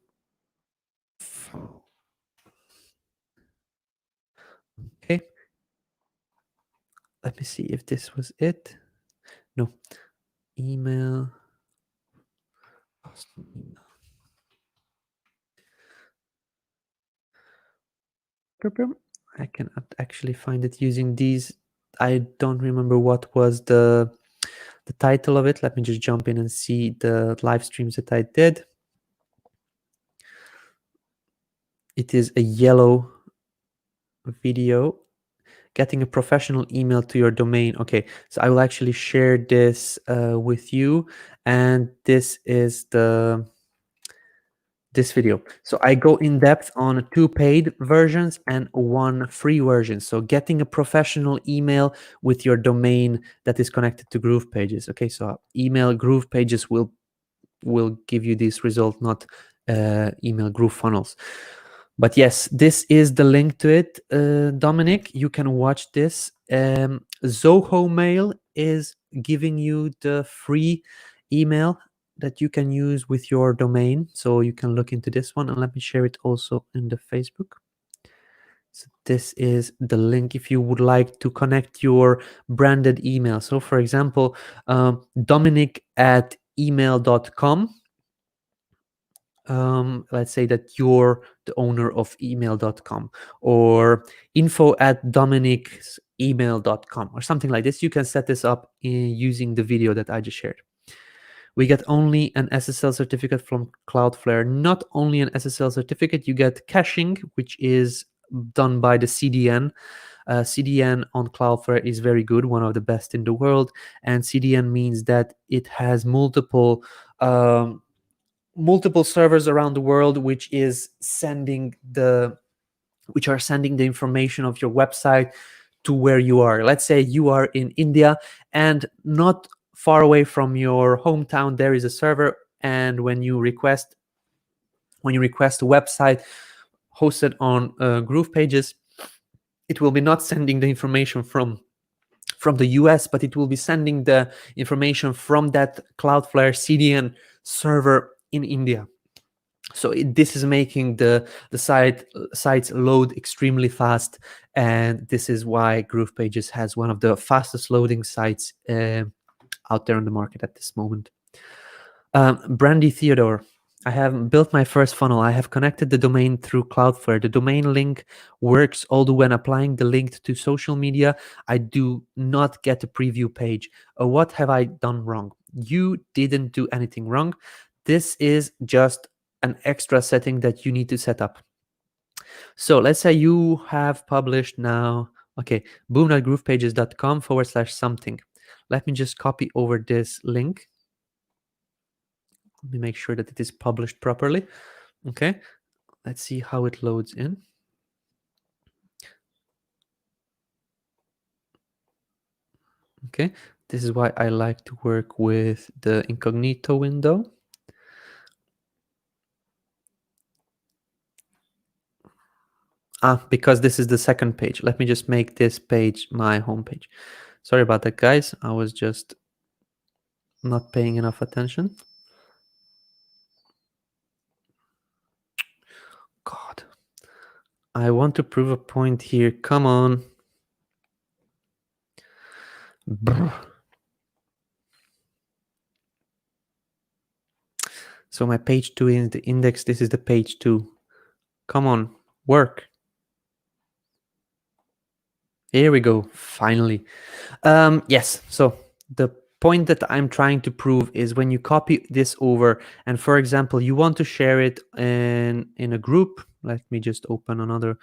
Okay, let me see if this was it. No, email. I cannot actually find it using these. I don't remember what was the title of it. Let me just jump in and see the live streams that I did. It is a yellow video. Getting a professional email to your domain. Okay, so I will actually share this with you, and this is this video. So I go in depth on 2 paid versions and 1 free version. So getting a professional email with your domain that is connected to GroovePages. Okay, so email GroovePages will give you this result, not email GrooveFunnels. But yes, this is the link to it, Dominic. You can watch this. Zoho Mail is giving you the free email that you can use with your domain. So you can look into this one, and let me share it also in the Facebook. So this is the link if you would like to connect your branded email. So for example, Dominic@email.com. Let's say that you're the owner of email.com, or info@dominicsemail.com, or something like this. You can set this up using the video that I just shared. We get only an SSL certificate from CloudFlare. Not only an SSL certificate, you get caching, which is done by the CDN. CDN on CloudFlare is very good, one of the best in the world. And CDN means that it has multiple servers around the world, which are sending the information of your website to where you are. Let's say you are in India, and not far away from your hometown there is a server, and when you request a website hosted on GroovePages, it will be not sending the information from the US, but it will be sending the information from that CloudFlare CDN server in India. So this is making the sites load extremely fast, and this is why GroovePages has one of the fastest loading sites out there on the market at this moment. Brandy Theodore, I have built my first funnel. I have connected the domain through Cloudflare. The domain link works, although when applying the link to social media, I do not get a preview page. What have I done wrong? You didn't do anything wrong. This is just an extra setting that you need to set up. So let's say you have published now, okay, boom.groovepages.com/something. Let me just copy over this link. Let me make sure that it is published properly. Okay, let's see how it loads in. Okay, this is why I like to work with the incognito window. Because this is the second page. Let me just make this page my home page. Sorry about that, guys. I was just not paying enough attention. God, I want to prove a point here. Come on. Brr. So my page 2 is the index. This is the page 2. Come on, work. Here we go, finally. Yes, so the point that I'm trying to prove is when you copy this over, and for example, you want to share it in a group. Let me just open another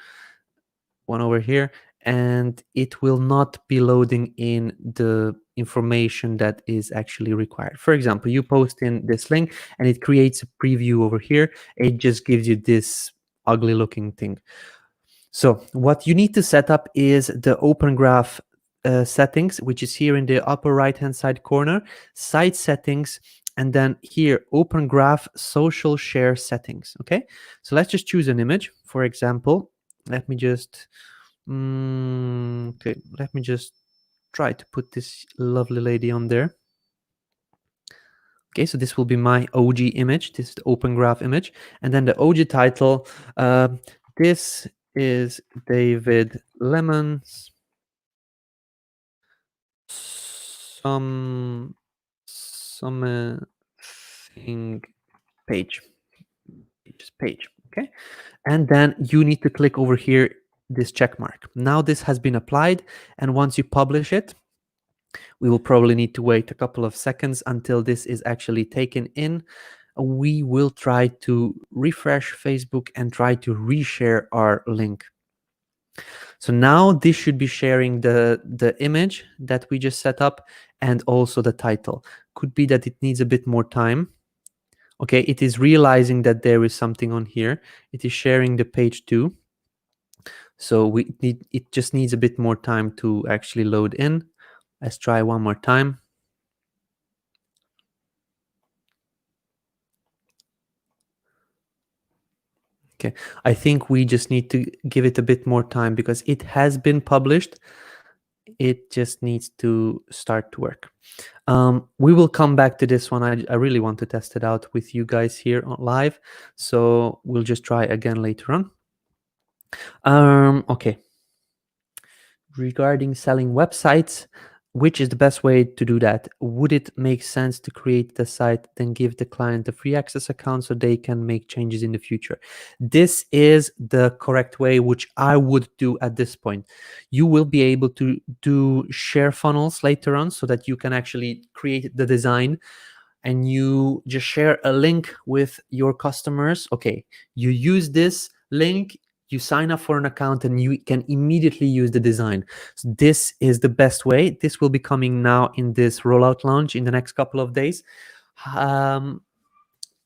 one over here. and it will not be loading in the information that is actually required. For example, you post in this link and it creates a preview over here. It just gives you this ugly looking thing. So what you need to set up is the Open Graph settings, which is here in the upper right hand side corner, site settings, and then here Open Graph social share settings. Okay, so let's just choose an image. For example, let me just let me just try to put this lovely lady on there. Okay, so this will be my OG image. This is the Open Graph image, and then the OG title. This is David Lemon's something page. Okay, and then you need to click over here this check mark. Now this has been applied, and once you publish it, we will probably need to wait a couple of seconds until this is actually taken in. We will try to refresh Facebook and try to reshare our link. So now this should be sharing the image that we just set up and also the title. Could be that it needs a bit more time. Okay, it is realizing that there is something on here. It is sharing the page too. So it just needs a bit more time to actually load in. Let's try one more time. Okay, I think we just need to give it a bit more time because it has been published. It just needs to start to work. We will come back to this one. I really want to test it out with you guys here on live. So we'll just try again later on. Okay. Regarding selling websites, which is the best way to do that? Would it make sense to create the site, then give the client a free access account so they can make changes in the future? This is the correct way, which I would do at this point. You will be able to do share funnels later on so that you can actually create the design and you just share a link with your customers. Okay, you use this link, you sign up for an account, and you can immediately use the design. So this is the best way. This will be coming now in this rollout launch in the next couple of days.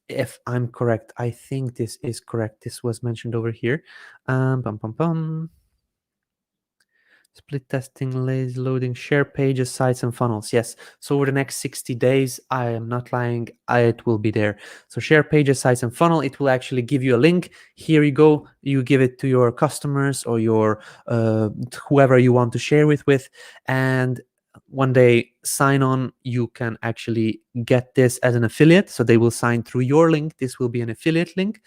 If I'm correct, I think this is correct. This was mentioned over here. Split testing, lazy loading, share pages, sites, and funnels. Yes. So over the next 60 days, I am not lying, it will be there. So share pages, sites, and funnel, it will actually give you a link. Here you go. You give it to your customers or your whoever you want to share with. And when they sign on, you can actually get this as an affiliate. So they will sign through your link. This will be an affiliate link.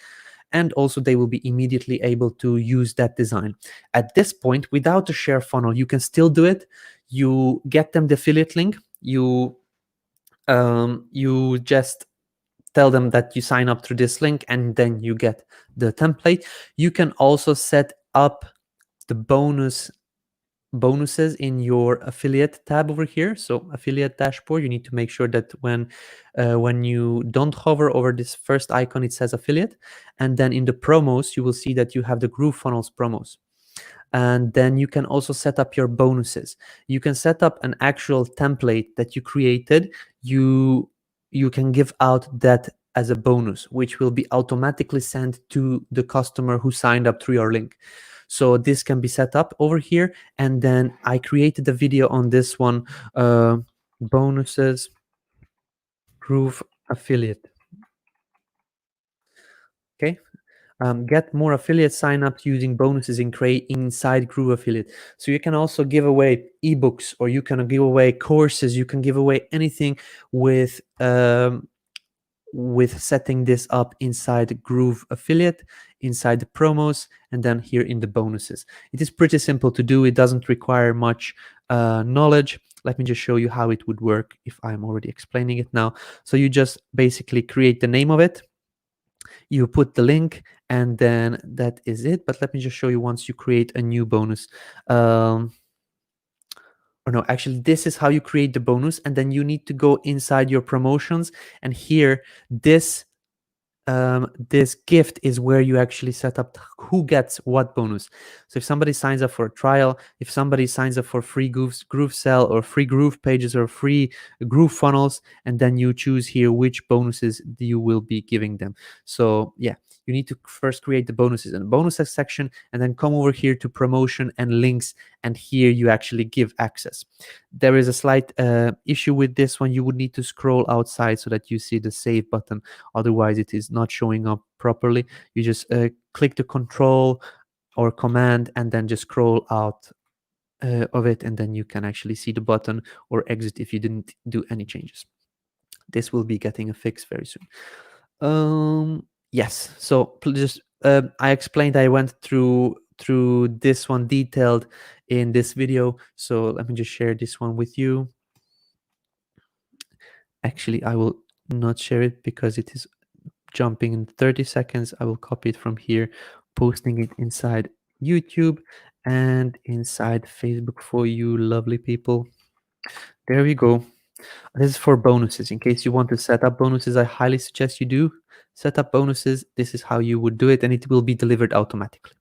And also they will be immediately able to use that design. At this point, without a share funnel, you can still do it. You get them the affiliate link. You just tell them that you sign up through this link, and then you get the template. You can also set up the bonuses in your affiliate tab over here. So affiliate dashboard, you need to make sure that when you don't hover over this first icon, it says affiliate. And then in the promos, you will see that you have the GrooveFunnels promos. And then you can also set up your bonuses. You can set up an actual template that you created. You can give out that as a bonus, which will be automatically sent to the customer who signed up through your link. So this can be set up over here. And then I created a video on this one, bonuses, Groove affiliate. Okay. Get more affiliate signups using bonuses inside Groove Affiliate. So you can also give away ebooks, or you can give away courses. You can give away anything with setting this up inside Groove Affiliate, inside the promos, and then here in the bonuses. It is pretty simple to do. It doesn't require much knowledge. Let me just show you how it would work if I'm already explaining it now. So you just basically create the name of it. You put the link, and then that is it. But let me just show you once you create a new bonus. Or no, actually, this is how you create the bonus, and then you need to go inside your promotions, and here, this this gift is where you actually set up who gets what bonus. So if somebody signs up for a trial, if somebody signs up for free GrooveSell or free GroovePages or free GrooveFunnels, and then you choose here which bonuses you will be giving them. So yeah, you need to first create the bonuses in the bonuses section, and then come over here to promotion and links, and here you actually give access. There is a slight issue with this one. You would need to scroll outside so that you see the save button. Otherwise it is not showing up properly. You just click the control or command and then just scroll out of it, and then you can actually see the button or exit if you didn't do any changes. This will be getting a fix very soon. Yes, so just I explained, I went through this one detailed in this video, so let me just share this one with you. Actually, I will not share it because it is jumping in 30 seconds. I will copy it from here, posting it inside YouTube and inside Facebook for you lovely people. There we go. This is for bonuses. In case you want to set up bonuses, I highly suggest you do set up bonuses. This is how you would do it, and it will be delivered automatically.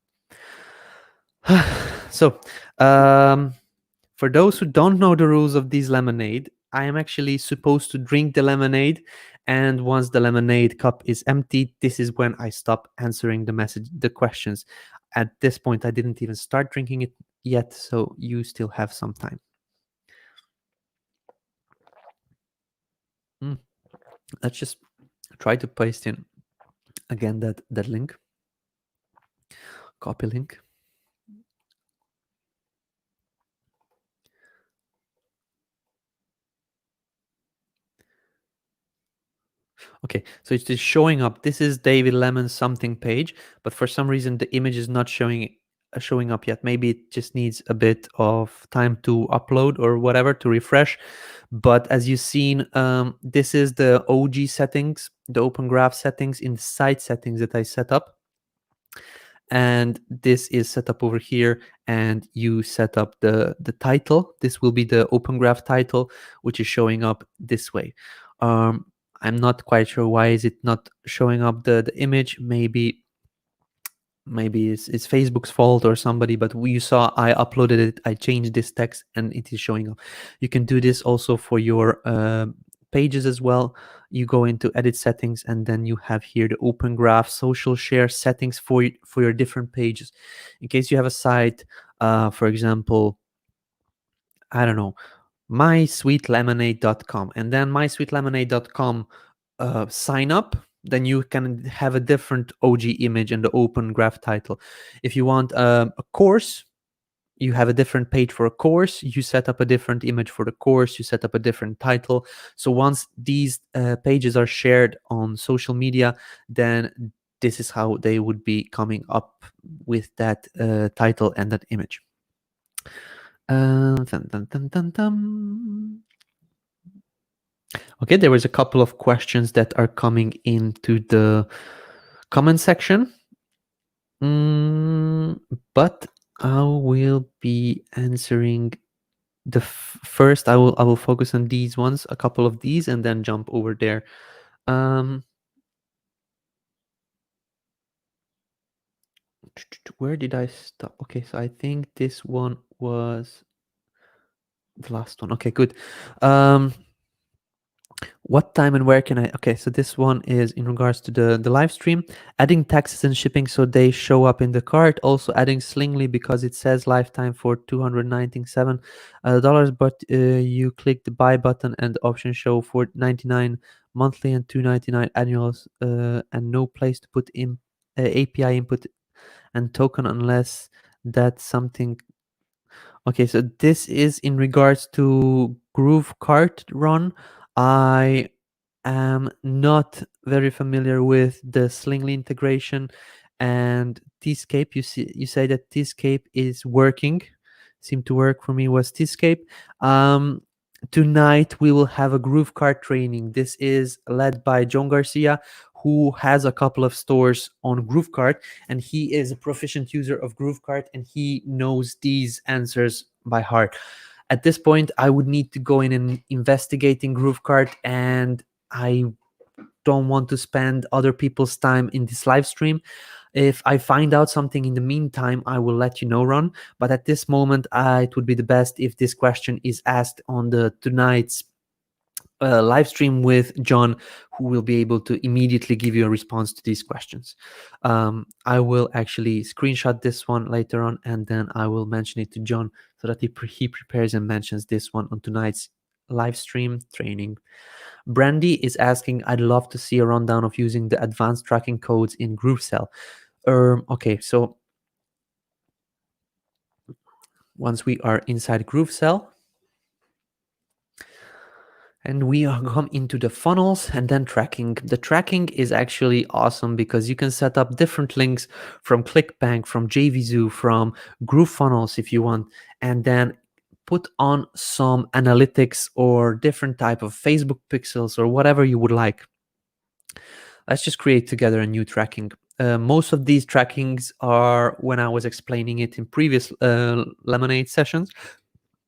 So for those who don't know the rules of this lemonade, I am actually supposed to drink the lemonade, and once the lemonade cup is empty, this is when I stop answering the questions. At this point, I didn't even start drinking it yet, so you still have some time. Let's just try to paste in again that link, copy link. Okay, so it is showing up. This is David Lemon something page, but for some reason the image is not showing up yet. Maybe it just needs a bit of time to upload or whatever, to refresh. But as you've seen, this is the OG settings, the Open Graph settings in the site settings that I set up. And this is set up over here, and you set up the title. This will be the Open Graph title, which is showing up this way. I'm not quite sure why is it not showing up the image. Maybe it's Facebook's fault or somebody, but you saw I uploaded it, I changed this text, and it is showing up. You can do this also for your pages as well. You go into edit settings, and then you have here the Open Graph social share settings for your different pages. In case you have a site, for example, I don't know, mysweetlemonade.com, and then mysweetlemonade.com sign up, then you can have a different OG image and the Open Graph title. If you want a course, you have a different page for a course. You set up a different image for the course. You set up a different title. So once these pages are shared on social media, then this is how they would be coming up with that title and that image. Okay, there was a couple of questions that are coming into the comment section, but I will be answering the first. I will focus on these ones, a couple of these, and then jump over there. Where did I stop? Okay, so I think this one was the last one. Okay, good. What time and where can I? Okay, so this one is in regards to the live stream, adding taxes and shipping so they show up in the cart. Also adding Slingly because it says lifetime for $297, but you click the buy button and the options show for 99 monthly and 299 annuals, and no place to put in API input and token unless that's something. Okay, so this is in regards to GrooveKart run. I am not very familiar with the Slingly integration and Tscape. You say that Tscape is working. Seemed to work for me was Tscape. Tonight we will have a GrooveKart training. This is led by John Garcia, who has a couple of stores on GrooveKart, and he is a proficient user of GrooveKart, and he knows these answers by heart. At this point, I would need to go in and investigate in GrooveKart, and I don't want to spend other people's time in this live stream. If I find out something in the meantime, I will let you know, Ron. But at this moment, it would be the best if this question is asked on the tonight's live stream with John, who will be able to immediately give you a response to these questions. I will actually screenshot this one later on, and then I will mention it to John so that he prepares and mentions this one on tonight's live stream training. Brandy is asking, I'd love to see a rundown of using the advanced tracking codes in GrooveSell. Okay, so once we are inside GrooveSell, and we are come into the funnels and then tracking. The tracking is actually awesome because you can set up different links from ClickBank, from JVZoo, from GrooveFunnels if you want, and then put on some analytics or different type of Facebook pixels or whatever you would like. Let's just create together a new tracking. Most of these trackings are when I was explaining it in previous LemonAid sessions,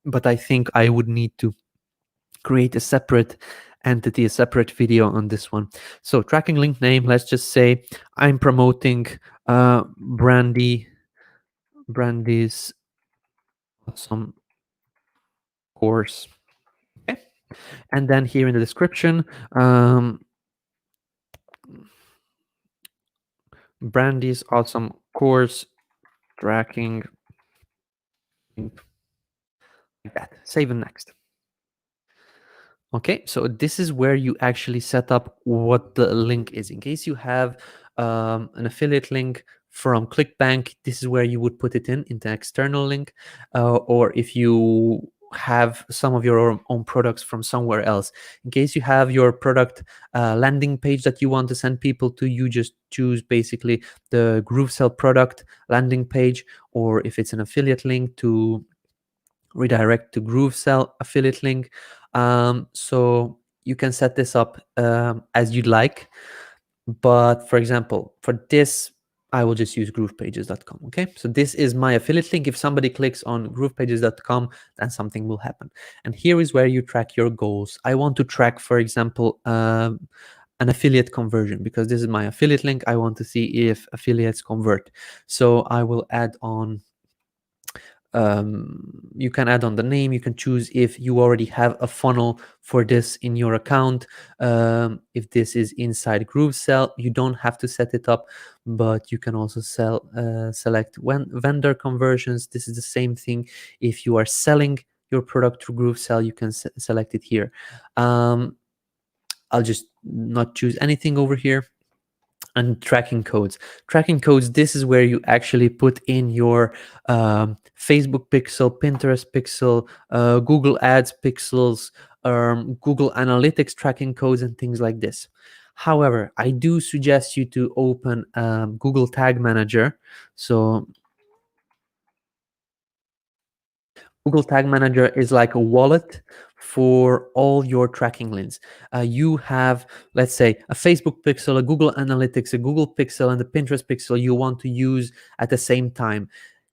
but I think I would need to create a separate entity, a separate video on this one. So tracking link name, let's just say I'm promoting Brandy's awesome course. Okay. And then here in the description, Brandy's awesome course tracking, like that. Save and next. Okay, so this is where you actually set up what the link is. In case you have an affiliate link from ClickBank, this is where you would put it in the external link. Or if you have some of your own products from somewhere else. In case you have your product landing page that you want to send people to, you just choose basically the GrooveSell product landing page, or if it's an affiliate link, to redirect to GrooveSell affiliate link. So you can set this up as you'd like. But for example, for this, I will just use groovepages.com. Okay, so this is my affiliate link. If somebody clicks on groovepages.com, then something will happen. And here is where you track your goals. I want to track, for example, an affiliate conversion, because this is my affiliate link. I want to see if affiliates convert. So I will add on, you can add on the name. You can choose if you already have a funnel for this in your account. If this is inside GrooveSell, you don't have to set it up, but you can also select vendor conversions. This is the same thing. If you are selling your product through GrooveSell, you can select it here. I'll just not choose anything over here. And tracking codes. Tracking codes, this is where you actually put in your Facebook pixel, Pinterest pixel, Google Ads pixels, Google Analytics tracking codes, and things like this. However, I do suggest you to open Google Tag Manager. So Google Tag Manager is like a wallet for all your tracking links. You have, let's say, a Facebook pixel, a Google Analytics, a Google pixel, and a Pinterest pixel you want to use at the same time.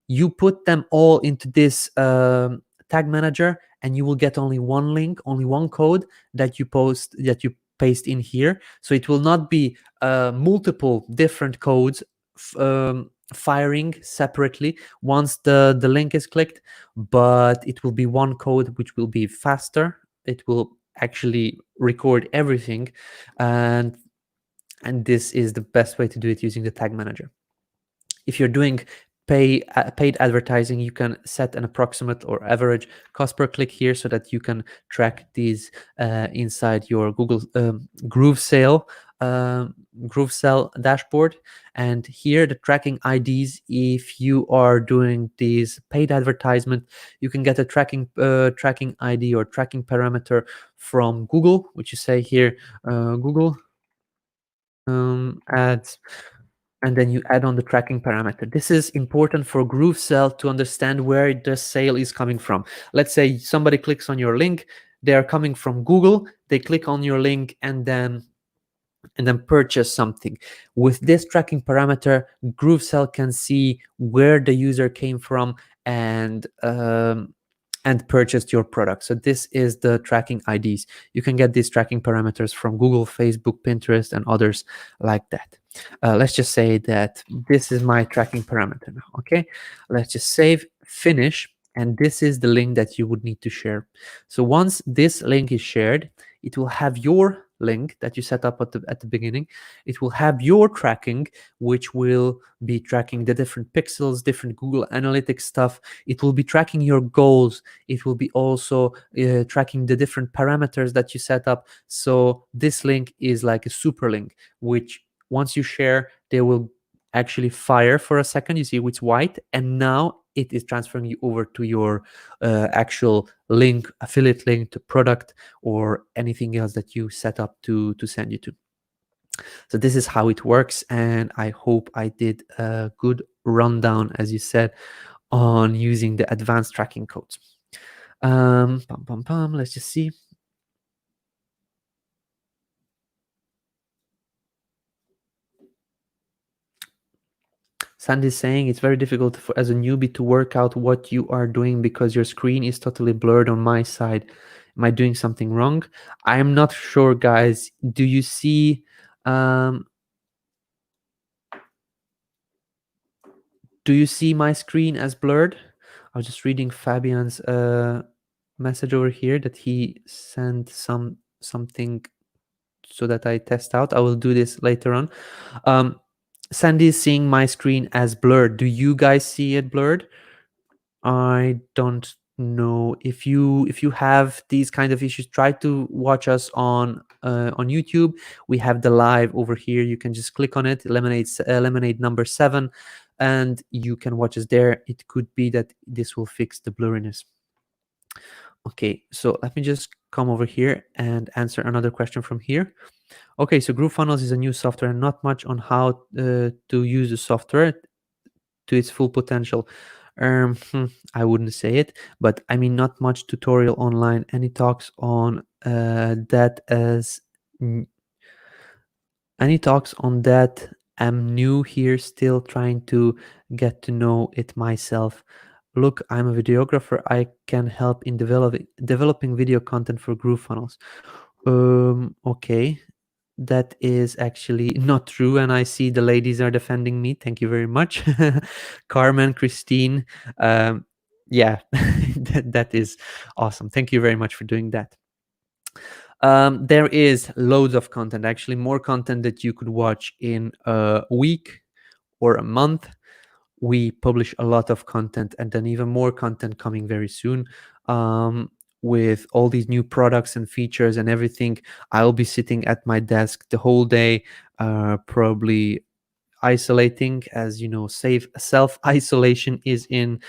You put them all into this tag manager, and you will get only one link, only one code that you paste in here. So it will not be multiple different codes firing separately once the link is clicked, but it will be one code which will be faster. It will actually record everything, and this is the best way to do it using the tag manager. If you're doing paid advertising, you can set an approximate or average cost per click here, so that you can track these inside your Google GrooveSell dashboard. And here the tracking IDs, if you are doing these paid advertisement, you can get a tracking ID or tracking parameter from Google, which you say here, Google ads, and then you add on the tracking parameter. This is important for GrooveSell to understand where the sale is coming from. Let's say somebody clicks on your link, they are coming from Google, they click on your link and then purchase something. With this tracking parameter, GrooveSell can see where the user came from and and purchased your product. So this is the tracking IDs. You can get these tracking parameters from Google, Facebook, Pinterest, and others like that. Let's just say that this is my tracking parameter now. Okay, let's just save, finish, and this is the link that you would need to share. So once this link is shared, it will have your link that you set up at the beginning. It will have your tracking, which will be tracking the different pixels, different Google Analytics stuff. It will be tracking your goals. It will be also tracking the different parameters that you set up. So this link is like a super link, which once you share, they will actually fire for a second. You see it's white, and now it is transferring you over to your actual link, affiliate link to product or anything else that you set up to send you to. So this is how it works, and I hope I did a good rundown, as you said, on using the advanced tracking codes. Let's just see. Sandy is saying it's very difficult as a newbie to work out what you are doing because your screen is totally blurred on my side. Am I doing something wrong? I'm not sure, guys. Do you see my screen as blurred? I was just reading Fabian's message over here that he sent something so that I test out. I will do this later on. Sandy is seeing my screen as blurred. Do you guys see it blurred? I don't know. If you have these kind of issues, try to watch us on YouTube. We have the live over here. You can just click on it, LemonAid number 7, and you can watch us there. It could be that this will fix the blurriness. Okay, so let me just come over here and answer another question from here. Okay, so GrooveFunnels is a new software, and not much on how to use the software to its full potential. I wouldn't say it, but I mean, not much tutorial online. Any talks on that as any talks on that? I'm new here, still trying to get to know it myself. Look, I'm a videographer. I can help in developing video content for GrooveFunnels. Okay, that is actually not true, and I see the ladies are defending me. Thank you very much. Carmen, Christine, yeah, that is awesome. Thank you very much for doing that. There is loads of content, actually more content that you could watch in a week or a month. We publish a lot of content, and then even more content coming very soon. With all these new products and features and everything, I'll be sitting at my desk the whole day, probably isolating. As you know, self-isolation is in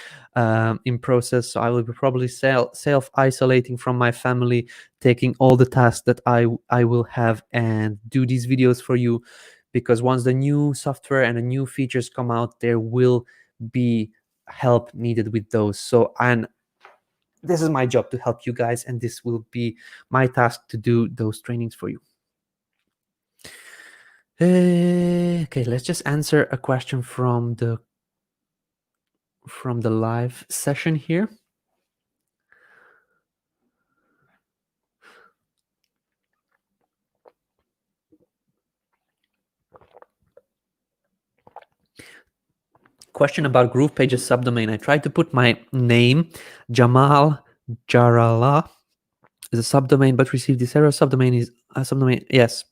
process, so I will be probably self-isolating from my family, taking all the tasks that I will have and do these videos for you, because once the new software and the new features come out, there will be help needed with those. So, and this is my job to help you guys, and this will be my task to do those trainings for you. Okay, let's just answer a question from the live session here. Question about GroovePages subdomain. I tried to put my name, Jamal Jarala, as a subdomain, but received this error. Subdomain is a subdomain. Yes.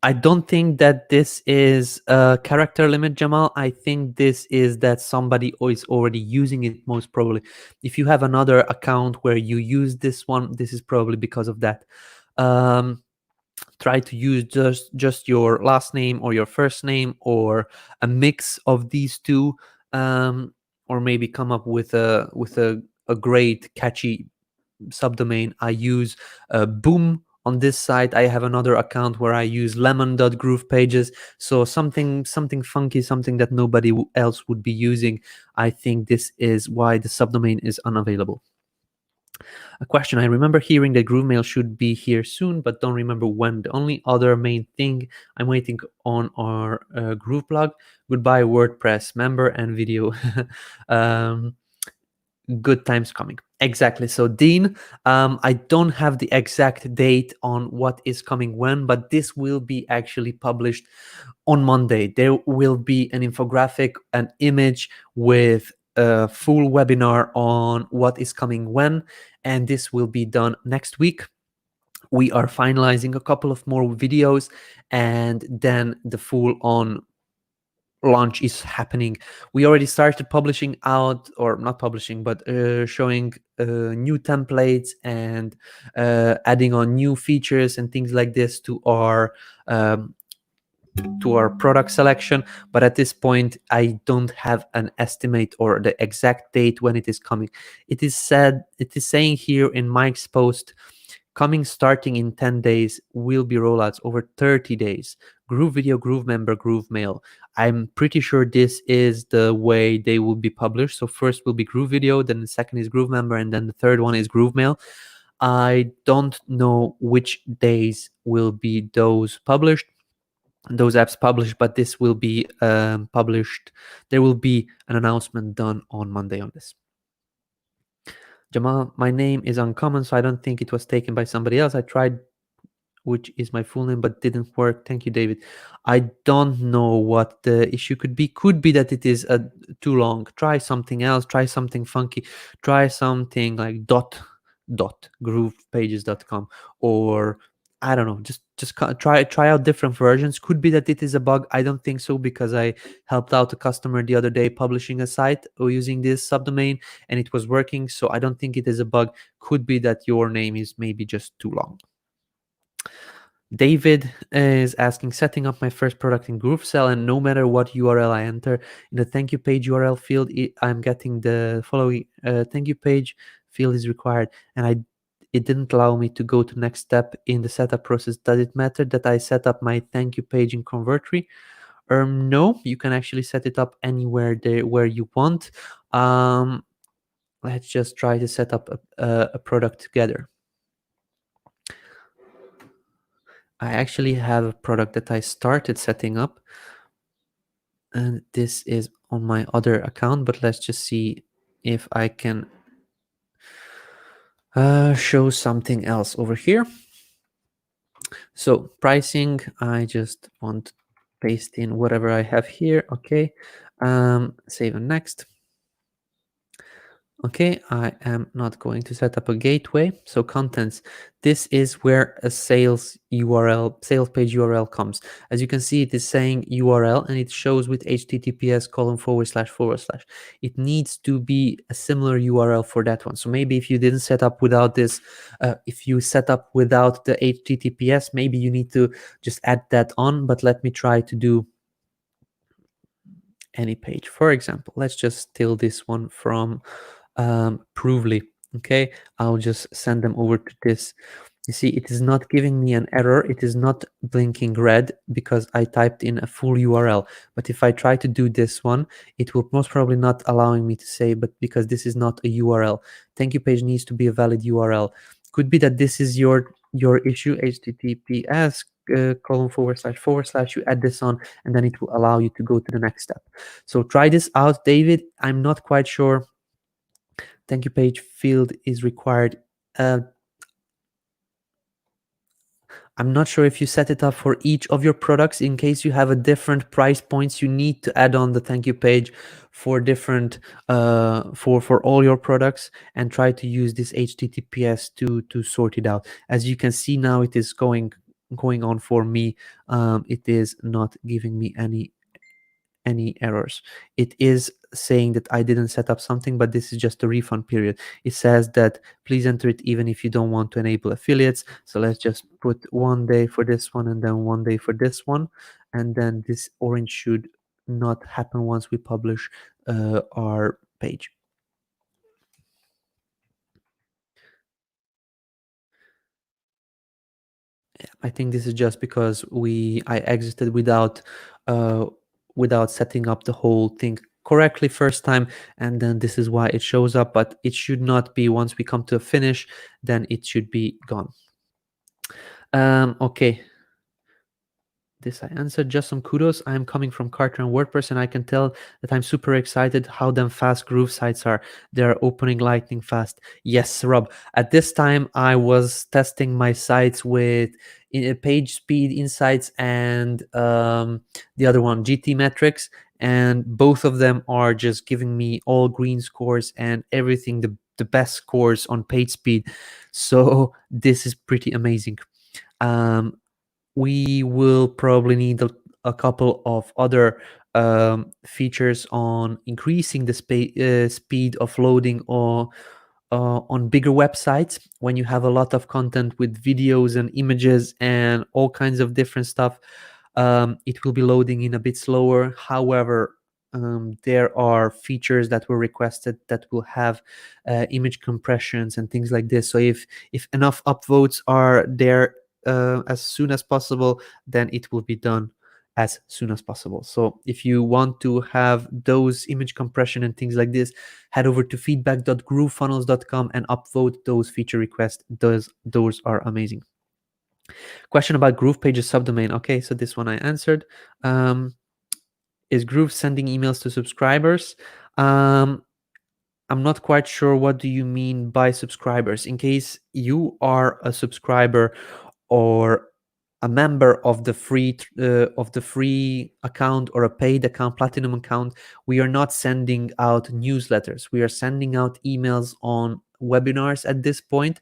I don't think that this is a character limit, Jamal. I think this is that somebody is already using it, most probably. If you have another account where you use this one, this is probably because of that. Try to use just your last name or your first name, or a mix of these two, or maybe come up with a great catchy subdomain. I use Boom on this site. I have another account where I use lemon.groovepages. So something funky, something that nobody else would be using. I think this is why the subdomain is unavailable. A question: I remember hearing that GrooveMail should be here soon, but don't remember when. The only other main thing I'm waiting on are Groove blog. Goodbye WordPress member and video. Good times coming. Exactly. So Dean, I don't have the exact date on what is coming when, but this will be actually published on Monday. There will be an infographic, an image with a full webinar on what is coming when, and this will be done next week. We are finalizing a couple of more videos, and then the full on launch is happening. We already started publishing out, or not publishing, but showing new templates and adding on new features and things like this um, to our product selection. But at this point, I don't have an estimate or the exact date when it is coming. It is saying here in Mike's post, coming starting in 10 days, will be rollouts over 30 days. Groove Video, GrooveMember, GrooveMail. I'm pretty sure this is the way they will be published. So first will be Groove Video, then the second is GrooveMember, and then the third one is GrooveMail. I don't know which days will be those apps published, but this will be published. There will be an announcement done on Monday on this. Jamal, my name is uncommon, so I don't think it was taken by somebody else. I tried, which is my full name, but didn't work. Thank you, David. I don't know what the issue could be. Could be that it is too long. Try something else. Try something funky. Try something like dot groovepages.com, or I don't know. Just try out different versions. Could be that it is a bug. I don't think so, because I helped out a customer the other day publishing a site using this subdomain, and it was working. So I don't think it is a bug. Could be that your name is maybe just too long. David is asking, setting up my first product in GrooveSell, and no matter what URL I enter in the thank you page URL field, I'm getting the following thank you page field is required, and it didn't allow me to go to next step in the setup process. Does it matter that I set up my thank you page in Convertry? No, you can actually set it up anywhere there where you want. Let's just try to set up a product together. I actually have a product that I started setting up, and this is on my other account, but let's just see if I can show something else over here. So pricing, I just want to paste in whatever I have here. Okay, save and next. Okay, I am not going to set up a gateway. So contents, this is where a sales page URL comes. As you can see, it is saying URL, and it shows with https://. It needs to be a similar URL for that one. So maybe if you didn't set up without this, if you set up without the https, maybe you need to just add that on. But let me try to do any page. For example, let's just steal this one from Provely. Okay, I'll just send them over to this. You see, it is not giving me an error. It is not blinking red because I typed in a full URL. But if I try to do this one, it will most probably not allowing me to say, but because this is not a URL. Thank you page needs to be a valid URL. Could be that this is your issue, https :// you add this on, and then it will allow you to go to the next step. So try this out, David. I'm not quite sure. Thank you page field is required. I'm not sure if you set it up for each of your products. In case you have a different price points, you need to add on the thank you page for different for all your products, and try to use this https to sort it out. As you can see now, it is going on for me. It is not giving me any errors. It is saying that I didn't set up something, but this is just a refund period. It says that please enter it even if you don't want to enable affiliates. So let's just put 1 day for this one and then 1 day for this one, and then this orange should not happen once we publish our page. I think this is just because I exited without setting up the whole thing correctly first time, and then this is why it shows up. But it should not be. Once we come to a finish, then it should be gone. Okay, this I answered. Just some kudos. I'm coming from Carter and WordPress, and I can tell that I'm super excited how damn fast Groove sites are. They're opening lightning fast. Yes, Rob. At this time, I was testing my sites with page speed insights and the other one, GT metrics, and both of them are just giving me all green scores and everything, the best scores on page speed. So this is pretty amazing. We will probably need a couple of other features on increasing the speed of loading or on bigger websites when you have a lot of content with videos and images and all kinds of different stuff. It will be loading in a bit slower. However, there are features that were requested that will have image compressions and things like this. So if enough upvotes are there as soon as possible, then it will be done as soon as possible. So if you want to have those image compression and things like this, head over to feedback.groovefunnels.com and upvote those feature requests. Those are amazing. Question about GroovePages subdomain. Okay, so this one I answered. Is Groove sending emails to subscribers? I'm not quite sure what do you mean by subscribers. In case you are a subscriber or a member of the free account or a paid account, platinum account, we are not sending out newsletters. We are sending out emails on webinars at this point.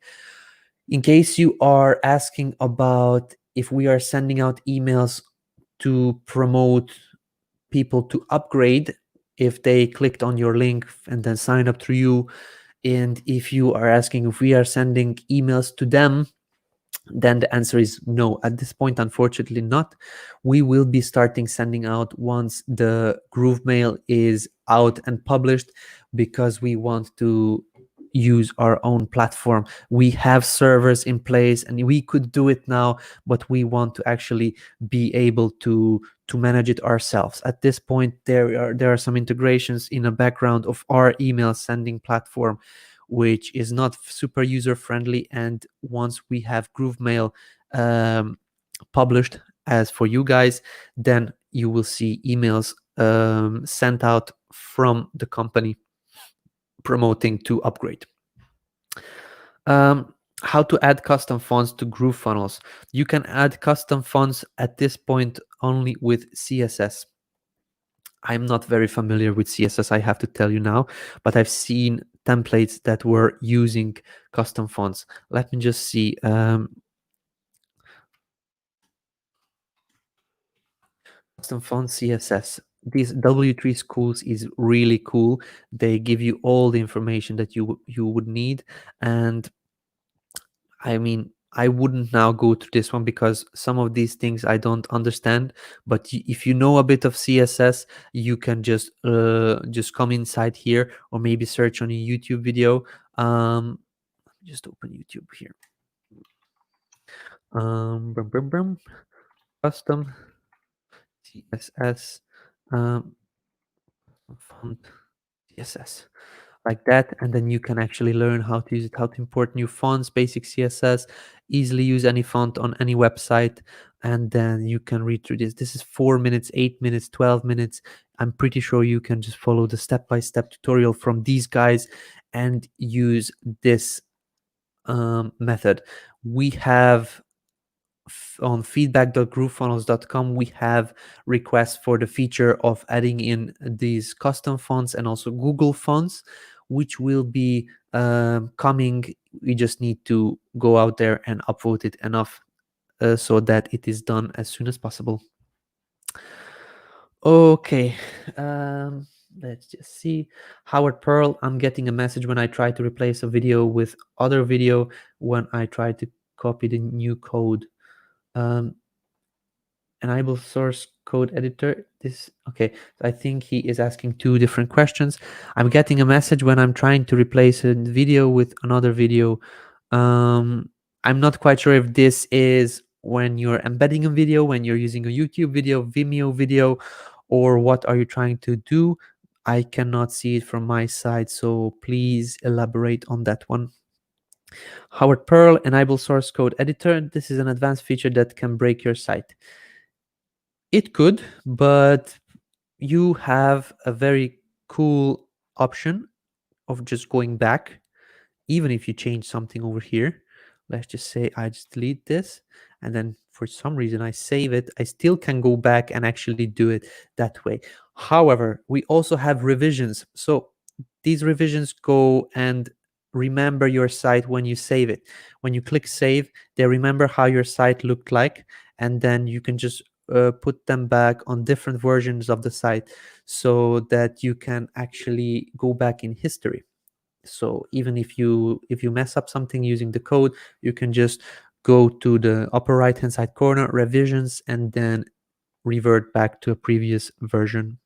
In case you are asking about if we are sending out emails to promote people to upgrade if they clicked on your link and then sign up through you, and if you are asking if we are sending emails to them, then the answer is no. At this point, unfortunately not. We will be starting sending out once the Groove Mail is out and published, because we want to use our own platform. We have servers in place and we could do it now, but we want to actually be able to manage it ourselves. At this point, there are some integrations in the background of our email sending platform, which is not super user friendly. And once we have GrooveMail published as for you guys, then you will see emails sent out from the company promoting to upgrade. How to add custom fonts to GrooveFunnels. You can add custom fonts at this point only with CSS. I'm not very familiar with CSS, I have to tell you now, but I've seen templates that were using custom fonts. Let me just see. Custom font CSS. These W3 schools is really cool. They give you all the information that you would need. And I mean, I wouldn't now go to this one because some of these things I don't understand. But if you know a bit of CSS, you can just come inside here, or maybe search on a YouTube video. Just open YouTube here. Custom CSS font CSS. Like that, and then you can actually learn how to use it, how to import new fonts, basic CSS, easily use any font on any website, and then you can read through this. This is 4 minutes, 8 minutes, 12 minutes. I'm pretty sure you can just follow the step-by-step tutorial from these guys and use this method. We have on feedback.groovefunnels.com, we have requests for the feature of adding in these custom fonts and also Google fonts, which will be coming. We just need to go out there and upvote it enough so that it is done as soon as possible. Okay, let's just see. Howard Pearl, I'm getting a message when I try to replace a video with other video when I try to copy the new code. Enable source code editor. This okay, I think he is asking two different questions. I'm getting a message when I'm trying to replace a video with another video. I'm not quite sure if this is when you're embedding a video, when you're using a YouTube video, Vimeo video, or what are you trying to do. I cannot see it from my side, so please elaborate on that one. Howard Pearl, enable source code editor. This is an advanced feature that can break your site. It could, but you have a very cool option of just going back, even if you change something over here. Let's just say I just delete this, and then for some reason I save it. I still can go back and actually do it that way. However, we also have revisions. So these revisions go and remember your site when you save it. When you click save, they remember how your site looked like, and then you can just put them back on different versions of the site so that you can actually go back in history. So even if you mess up something using the code, you can just go to the upper right hand side corner, revisions, and then revert back to a previous version.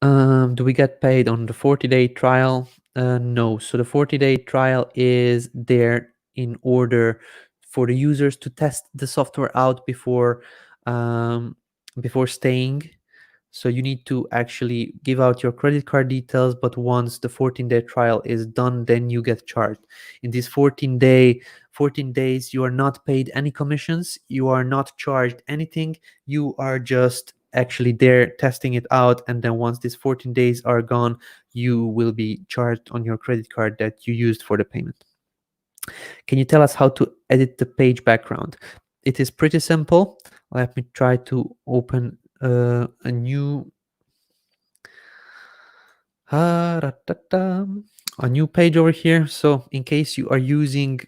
Do we get paid on the 40-day trial? No. So the 40-day trial is there in order for the users to test the software out before staying. So you need to actually give out your credit card details, but once the 14-day trial is done, then you get charged. In these 14 days, you are not paid any commissions, you are not charged anything, you are just actually there testing it out, and then once these 14 days are gone, you will be charged on your credit card that you used for the payment. Can you tell us how to edit the page background? It is pretty simple. Let me try to open a new a new page over here. So in case you are using,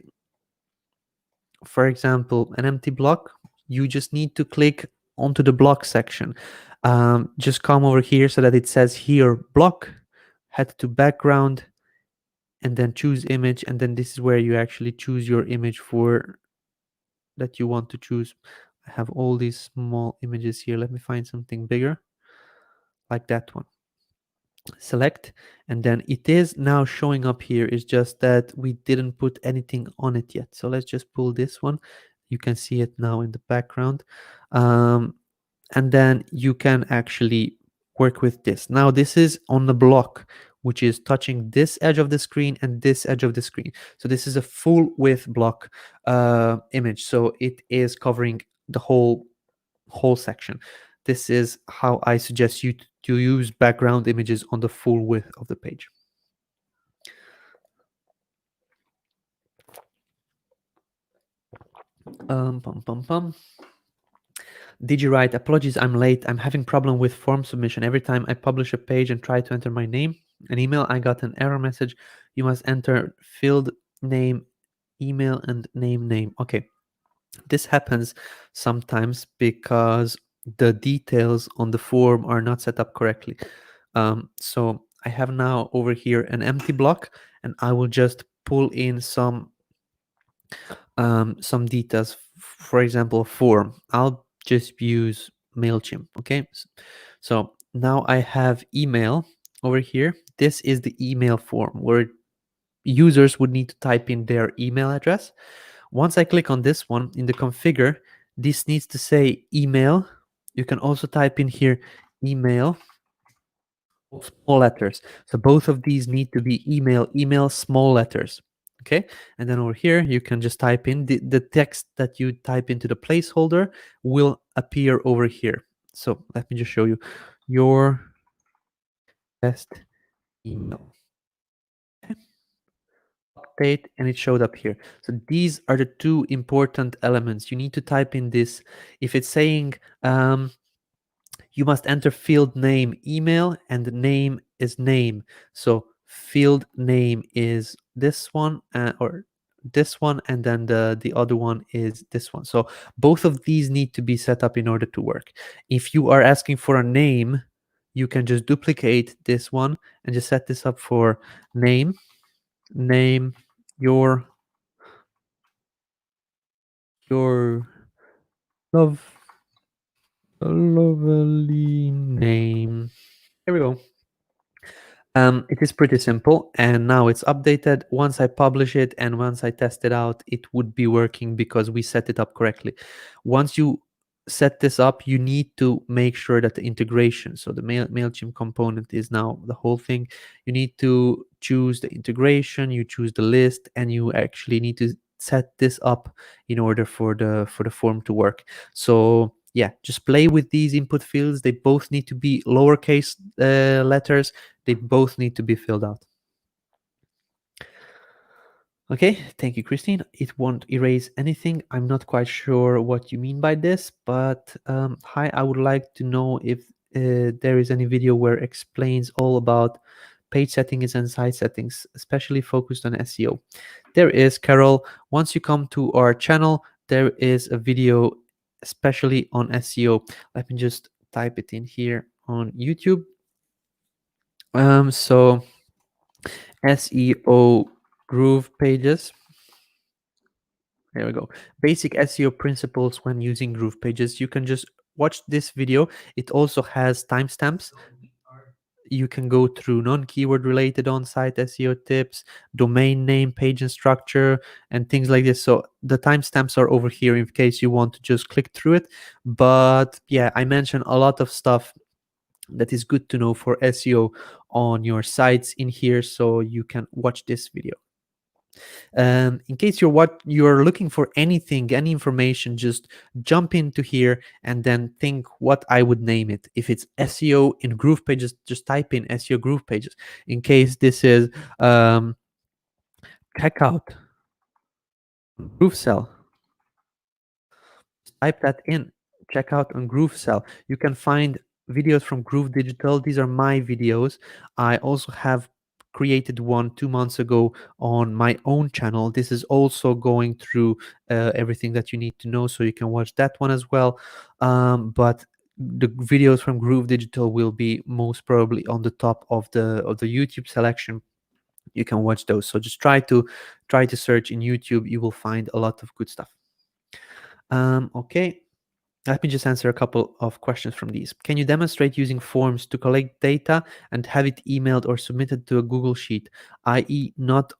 for example, an empty block, you just need to click onto the block section. Just come over here so that it says here block, head to background, and then choose image, and then this is where you actually choose your image for that you want to choose. I have all these small images here. Let me find something bigger, like that one. Select, and then it is now showing up here. It's just that we didn't put anything on it yet. So let's just pull this one. You can see it now in the background. And then you can actually work with this. Now this is on the block, which is touching this edge of the screen and this edge of the screen. So this is a full width block image. So it is covering the whole section. This is how I suggest you to use background images on the full width of the page. Pum, pum, pum. Did you write, apologies, I'm late. I'm having problem with form submission. Every time I publish a page and try to enter my name, an email, I got an error message. You must enter field name, email, and name. Okay. This happens sometimes because the details on the form are not set up correctly. So I have now over here an empty block, and I will just pull in some details. For example, form. I'll just use MailChimp. Okay. So now I have email over here. This is the email form where users would need to type in their email address. Once I click on this one in the configure, this needs to say email. You can also type in here email, small letters. So both of these need to be email, small letters. Okay. And then over here, you can just type in the text that you type into the placeholder will appear over here. So let me just show you your best email. Update, and it showed up here. So these are the two important elements. You need to type in this. If it's saying you must enter field name email, and the name is name. So field name is this one or this one, and then the other one is this one. So both of these need to be set up in order to work. If you are asking for a name, you can just duplicate this one and just set this up for name, your love lovely name. Here we go. It is pretty simple, and now it's updated. Once I publish it and once I test it out, it would be working because we set it up correctly. Once you set this up, you need to make sure that the integration, so the MailChimp component is now the whole thing. You need to choose the integration, you choose the list, and you actually need to set this up in order for the form to work. So yeah, just play with these input fields. They both need to be lowercase letters. They both need to be filled out. Okay, thank you, Christine. It won't erase anything. I'm not quite sure what you mean by this, but hi, I would like to know if there is any video where explains all about page settings and site settings, especially focused on SEO. There is, Carol. Once you come to our channel, there is a video especially on SEO. Let me just type it in here on YouTube. So SEO GroovePages. There we go. Basic SEO principles when using GroovePages. You can just watch this video. It also has timestamps. You can go through non-keyword related on-site SEO tips, domain name, page and structure, and things like this. So the timestamps are over here in case you want to just click through it. But yeah, I mentioned a lot of stuff that is good to know for SEO on your sites in here, so you can watch this video. In case you're looking for anything, any information, just jump into here and then think what I would name it. If it's SEO in GroovePages, just type in SEO GroovePages. In case this is checkout GrooveSell, type that in. Check out on GrooveSell. You can find videos from Groove Digital. These are my videos. I also have created one 2 months ago on my own channel. This is also going through everything that you need to know, so you can watch that one as well. But the videos from Groove Digital will be most probably on the top of the YouTube selection. You can watch those. So just try to search in YouTube. You will find a lot of good stuff. Okay. Let me just answer a couple of questions from these. Can you demonstrate using forms to collect data and have it emailed or submitted to a Google Sheet, i.e., not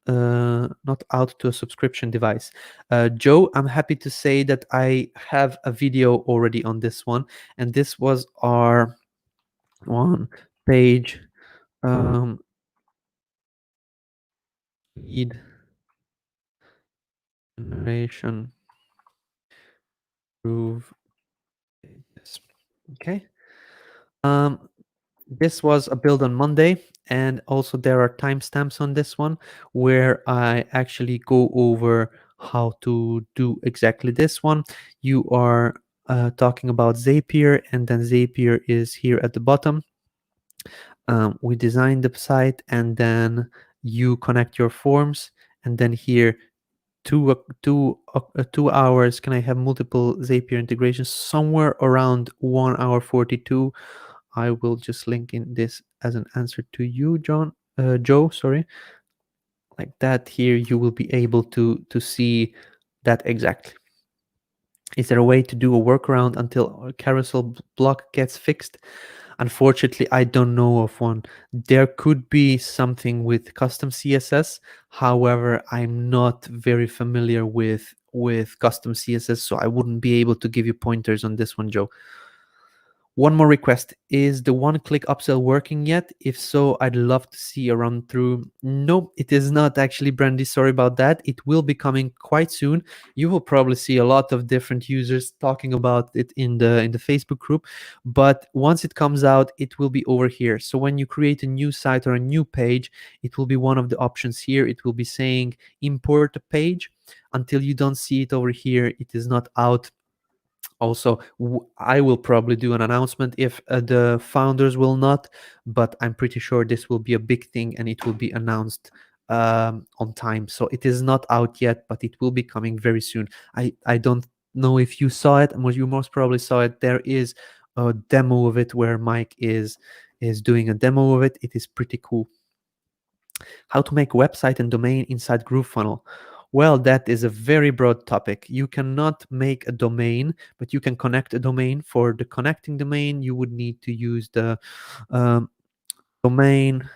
out to a subscription device? Joe, I'm happy to say that I have a video already on this one, and this was our one page lead generation Groove. Okay. This was a build on Monday, and also there are timestamps on this one where I actually go over how to do exactly this one. You are talking about Zapier, and then Zapier is here at the bottom. We design the site, and then you connect your forms, and then here 2 hours. Can I have multiple Zapier integrations? Somewhere around 1 hour 42. I will just link in this as an answer to you, Joe, sorry. Like that here, you will be able to see that exactly. Is there a way to do a workaround until a carousel block gets fixed? Unfortunately, I don't know of one. There could be something with custom CSS. However, I'm not very familiar with custom CSS, so I wouldn't be able to give you pointers on this one, Joe. One more request. Is the one-click upsell working yet? If so, I'd love to see a run through. No, it is not actually, Brandy. Sorry about that. It will be coming quite soon. You will probably see a lot of different users talking about it in the Facebook group. But once it comes out, it will be over here. So when you create a new site or a new page, it will be one of the options here. It will be saying import a page. Until you don't see it over here, it is not out. Also, I will probably do an announcement if the founders will not, but I'm pretty sure this will be a big thing and it will be announced on time. So it is not out yet, but it will be coming very soon. I don't know if you saw it. You most probably saw it. There is a demo of it where Mike is doing a demo of it. It is pretty cool. How to make a website and domain inside GrooveFunnel. Well, that is a very broad topic. You cannot make a domain, but you can connect a domain. For the connecting domain, you would need to use the domain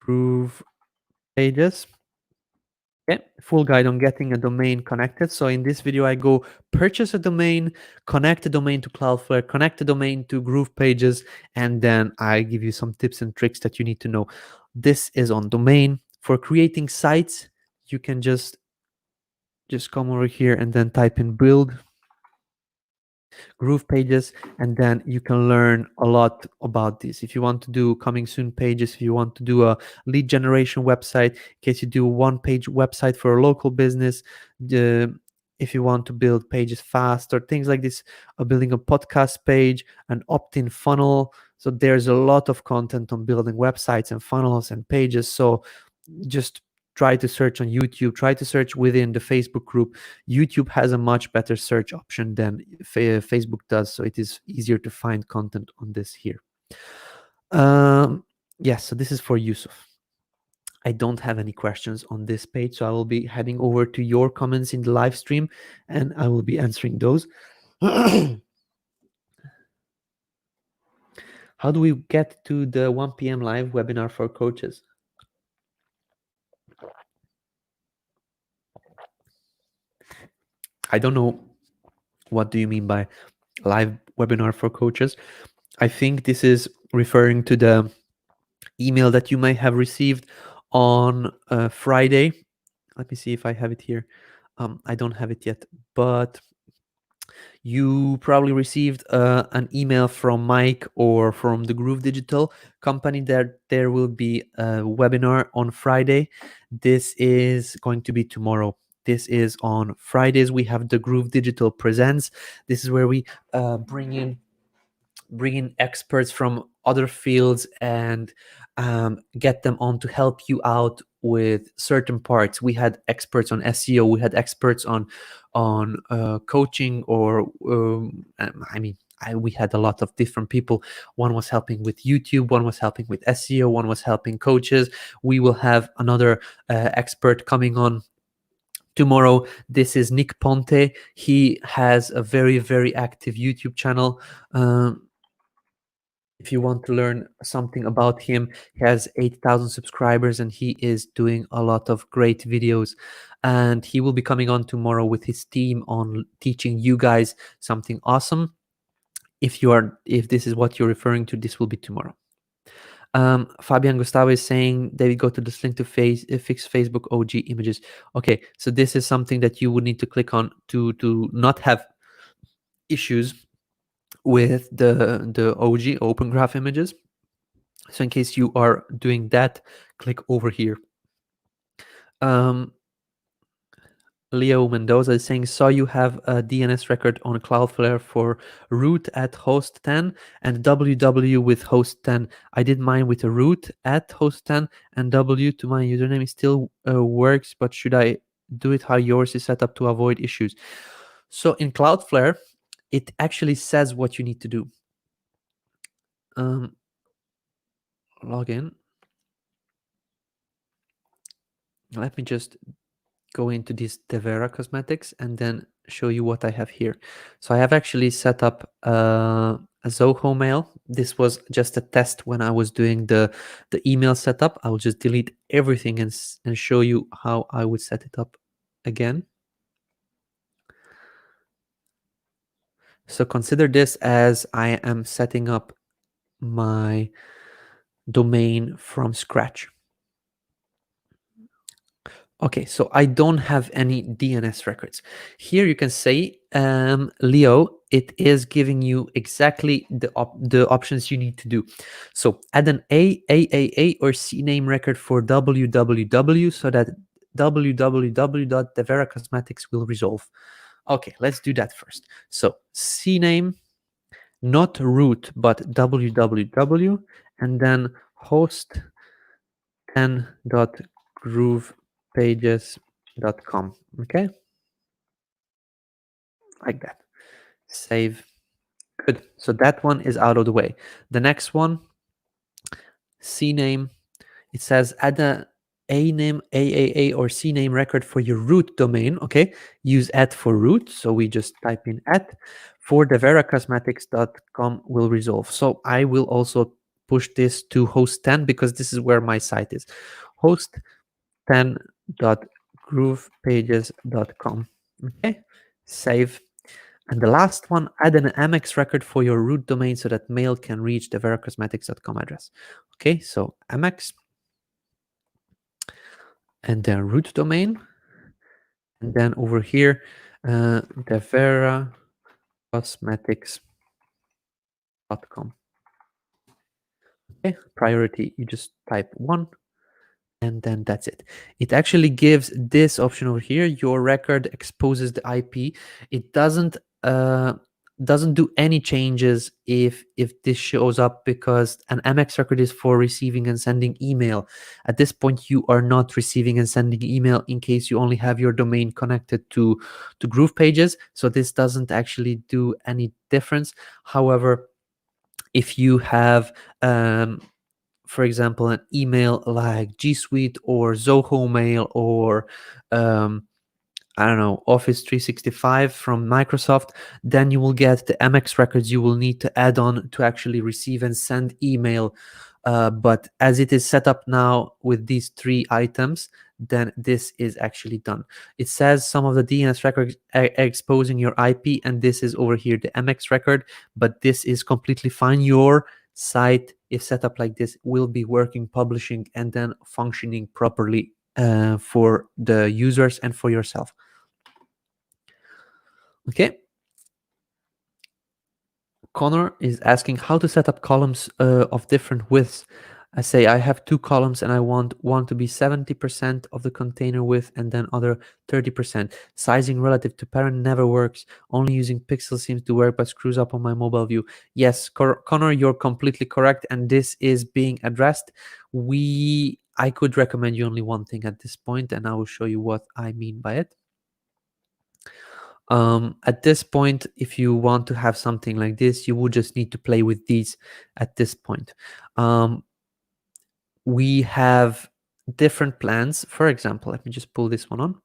Groove Pages. Yeah, full guide on getting a domain connected. So in this video, I go purchase a domain, connect a domain to CloudFlare, connect a domain to GroovePages, and then I give you some tips and tricks that you need to know. This is on domain. For creating sites, you can just come over here and then type in build GroovePages, and then you can learn a lot about this. If you want to do coming soon pages, if you want to do a lead generation website, in case you do one-page website for a local business, if you want to build pages fast or things like this, building a podcast page, an opt-in funnel. So there's a lot of content on building websites and funnels and pages. So just try to search on YouTube, try to search within the Facebook group. YouTube has a much better search option than Facebook does, so it is easier to find content on this here. Yes, so this is for Yusuf. I don't have any questions on this page, so I will be heading over to your comments in the live stream and I will be answering those. How do we get to the 1 p.m. live webinar for coaches? I don't know what do you mean by live webinar for coaches. I think this is referring to the email that you may have received on Friday. Let me see if I have it here. I don't have it yet, but you probably received an email from Mike or from the Groove Digital company that there will be a webinar on Friday. This is going to be tomorrow. This is on Fridays. We have the Groove Digital Presents. This is where we bring in experts from other fields and get them on to help you out with certain parts. We had experts on SEO, we had experts on coaching, or we had a lot of different people. One was helping with YouTube, one was helping with SEO, one was helping coaches. We will have another expert coming on tomorrow. This is Nick Ponte. He has a very, very active YouTube channel. If you want to learn something about him, he has 8,000 subscribers and he is doing a lot of great videos. And he will be coming on tomorrow with his team on teaching you guys something awesome. If this is what you're referring to, this will be tomorrow. Fabian Gustavo is saying, David, go to this link to fix Facebook OG images. Okay, so this is something that you would need to click on to not have issues with the OG Open Graph images. So in case you are doing that, click over here. Leo Mendoza is saying, saw you have a DNS record on Cloudflare for root at host 10 and www with host 10. I did mine with a root at host 10 and w to my username. It still works, but should I do it how yours is set up to avoid issues? So in Cloudflare, it actually says what you need to do. Log in. Let me just go into this Devera Cosmetics and then show you what I have here. So I have actually set up a Zoho mail. This was just a test when I was doing the email setup. I will just delete everything and show you how I would set it up again. So consider this as I am setting up my domain from scratch. Okay, so I don't have any DNS records. Here you can say, Leo, it is giving you exactly the options you need to do. So add an AAA or CNAME record for www so that www.deveracosmetics will resolve. Okay, let's do that first. So CNAME, not root, but www, and then host 10.groovepages.com. Okay, like that. Save. Good. So that one is out of the way. The next one, CNAME, it says add a name, AAA or CNAME record for your root domain. Okay, use for root. So we just type in for deveracosmetics.com will resolve. So I will also push this to host 10 because this is where my site is. Host 10.groovepages.com. Okay, save. And the last one, add an Amex record for your root domain so that mail can reach the veracosmetics.com address. Okay, so Amex and then root domain. And then over here, the cosmetics.com. Okay, priority, you just type 1, and then that's it. It actually gives this option over here. Your record exposes the IP. It doesn't do any changes if this shows up, because an MX record is for receiving and sending email. At this point, you are not receiving and sending email in case you only have your domain connected to GroovePages. So this doesn't actually do any difference. However, if you have for example, an email like G Suite or Zoho Mail or I don't know, Office 365 from Microsoft, then you will get the MX records you will need to add on to actually receive and send email. But as it is set up now with these 3 items, then this is actually done. It says some of the DNS records exposing your IP, and this is over here, the MX record, but this is completely fine. Your site, if set up like this, will be working, publishing, and then functioning properly for the users and for yourself. Okay. Connor is asking how to set up columns of different widths. I say I have 2 columns and I want one to be 70% of the container width and then other 30%. Sizing relative to parent never works. Only using pixels seems to work, but screws up on my mobile view. Yes, Connor, you're completely correct, and this is being addressed. I could recommend you only one thing at this point, and I will show you what I mean by it. At this point, if you want to have something like this, you would just need to play with these at this point. We have different plans. For example, let me just pull this one on.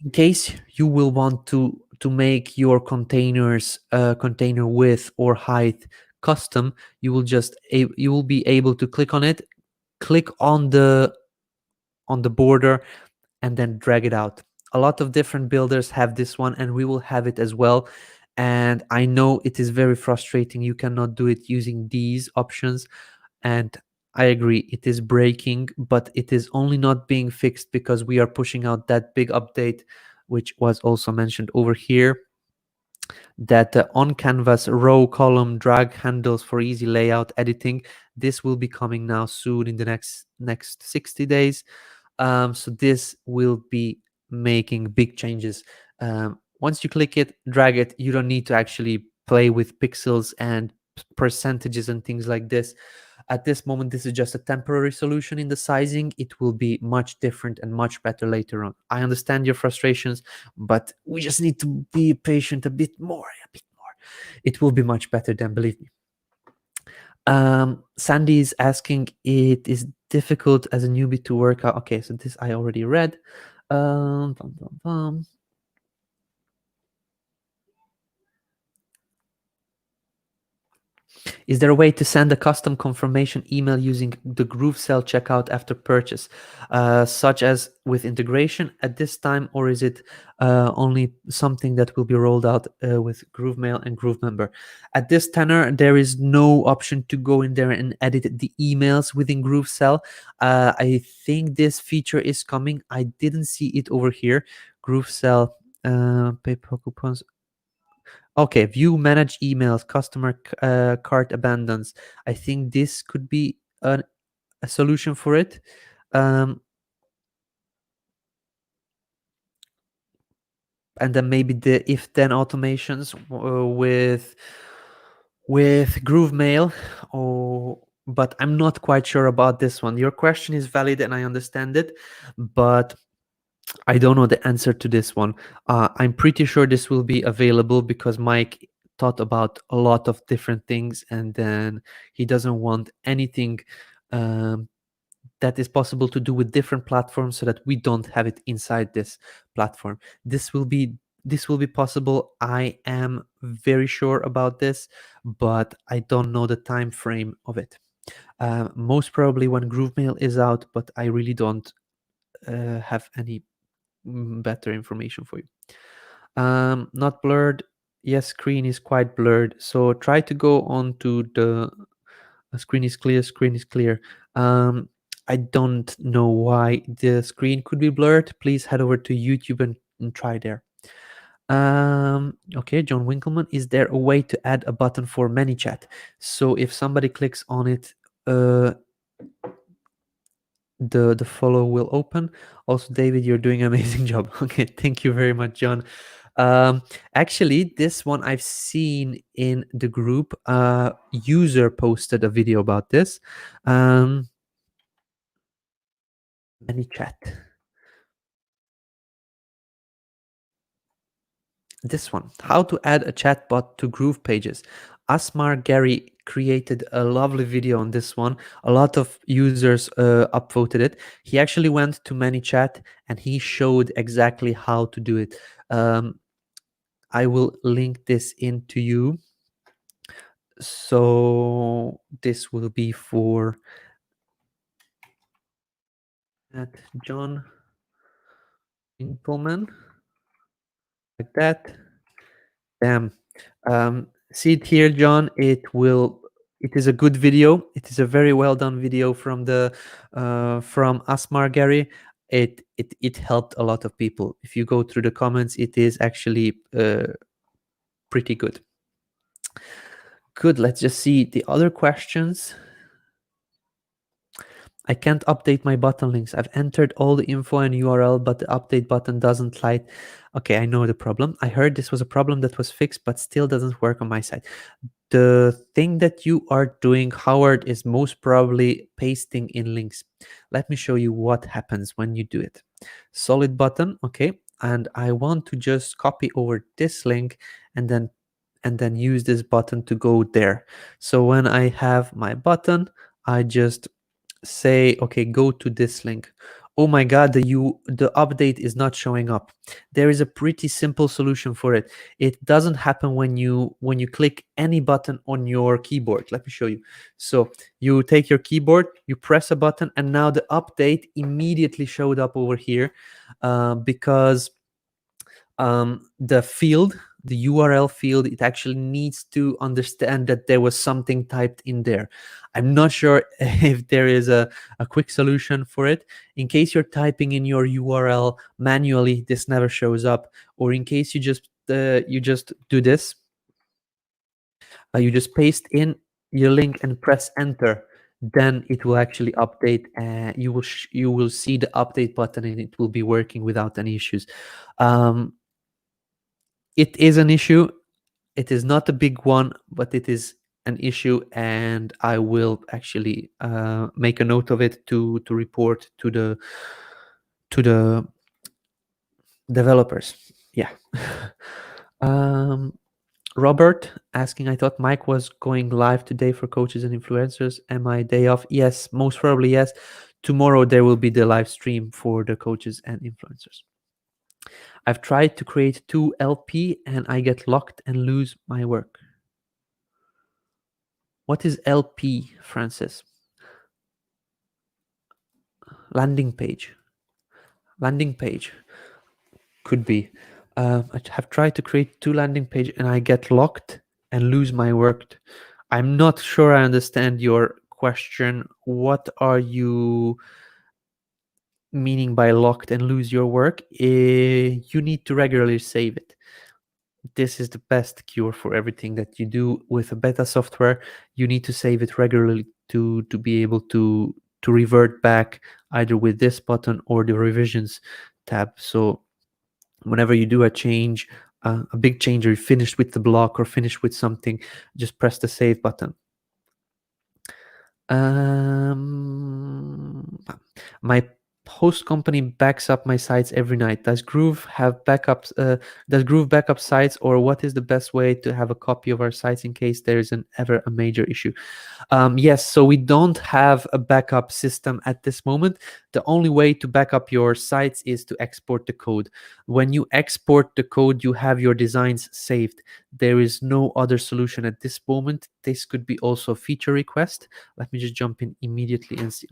In case you will want to make your containers container width or height custom, you will be able to click on it, click on the border, and then drag it out. A lot of different builders have this one, and we will have it as well. And I know it is very frustrating. You cannot do it using these options. And I agree, it is breaking, but it is only not being fixed because we are pushing out that big update, which was also mentioned over here, that on canvas row column drag handles for easy layout editing. This will be coming now soon in the next 60 days. So this will be making big changes. Once you click it, drag it, you don't need to actually play with pixels and percentages and things like this. At this moment, this is just a temporary solution in the sizing. It will be much different and much better later on. I understand your frustrations, but we just need to be patient a bit more. It will be much better, then, believe me. Sandy is asking, it is difficult as a newbie to work out. Okay, so this I already read. Is there a way to send a custom confirmation email using the GrooveSell checkout after purchase, such as with integration at this time, or is it only something that will be rolled out with GrooveMail and GrooveMember? At this tenor, there is no option to go in there and edit the emails within GrooveSell. I think this feature is coming. I didn't see it over here. GrooveSell, PayPal coupons. Okay, view manage emails, customer cart abandons. I think this could be a solution for it. And then maybe the if then automations with GrooveMail, but I'm not quite sure about this one. Your question is valid and I understand it, but I don't know the answer to this one. I'm pretty sure this will be available because Mike thought about a lot of different things, and then he doesn't want anything that is possible to do with different platforms so that we don't have it inside this platform. This will be possible. I am very sure about this, but I don't know the time frame of it. Most probably when GrooveMail is out, but I really don't have any better information for you. Not blurred. Yes, screen is quite blurred. So try to go on to the screen is clear. Screen is clear. I don't know why the screen could be blurred. Please head over to YouTube and try there. Okay, John Winkleman, is there a way to add a button for ManyChat? So if somebody clicks on it, the follow will open. Also, David, you're doing an amazing job. Okay, thank you very much, John. Actually, this one I've seen in the group. User posted a video about this. ManyChat. This one, how to add a chatbot to GroovePages. Asmar Gary created a lovely video on this one. A lot of users upvoted it. He actually went to ManyChat and he showed exactly how to do it. I will link this into you. So this will be for at John Winkleman, like that. Damn. See it here, John. It is a good video. It is a very well done video from the from Asmar Gary. It helped a lot of people. If you go through the comments, it is actually pretty good. Good. Let's just see the other questions. I can't update my button links. I've entered all the info and URL, but the update button doesn't light. Okay, I know the problem. I heard this was a problem that was fixed, but still doesn't work on my side. The thing that you are doing, Howard, is most probably pasting in links. Let me show you what happens when you do it. Solid button, okay, and I want to just copy over this link and then use this button to go there. So when I have my button, I just say, okay, go to this link. Oh my god, the update is not showing up. There is a pretty simple solution for it. It doesn't happen when you click any button on your keyboard. Let me show you. So you take your keyboard, you press a button, and now the update immediately showed up over here because the URL field, it actually needs to understand that there was something typed in there. I'm not sure if there is a quick solution for it. In case you're typing in your URL manually, this never shows up. Or in case you just do this, you just paste in your link and press enter, then it will actually update. You will see the update button and it will be working without any issues. It is an issue. It is not a big one, but it is an issue, and I will actually make a note of it to report to the developers. Yeah. Robert asking, I thought Mike was going live today for coaches and influencers. Am I day off? Yes, most probably yes. Tomorrow there will be the live stream for the coaches and influencers. I've tried to create 2 LP and I get locked and lose my work. What is LP, Francis? Landing page. Landing page could be. I have tried to create 2 landing page and I get locked and lose my work. I'm not sure I understand your question. What are you meaning by locked and lose your work? You need to regularly save it. This is the best cure for everything that you do with a beta software. You need to save it regularly to be able to revert back either with this button or the revisions tab. So whenever you do a change, a big change, or you finished with the block or finished with something, just press the save button. My host company backs up my sites every night. Does Groove have backups? Does Groove backup sites, or what is the best way to have a copy of our sites in case there is ever a major issue? Yes, so we don't have a backup system at this moment. The only way to back up your sites is to export the code. When you export the code, you have your designs saved. There is no other solution at this moment. This could be also a feature request. Let me just jump in immediately and see.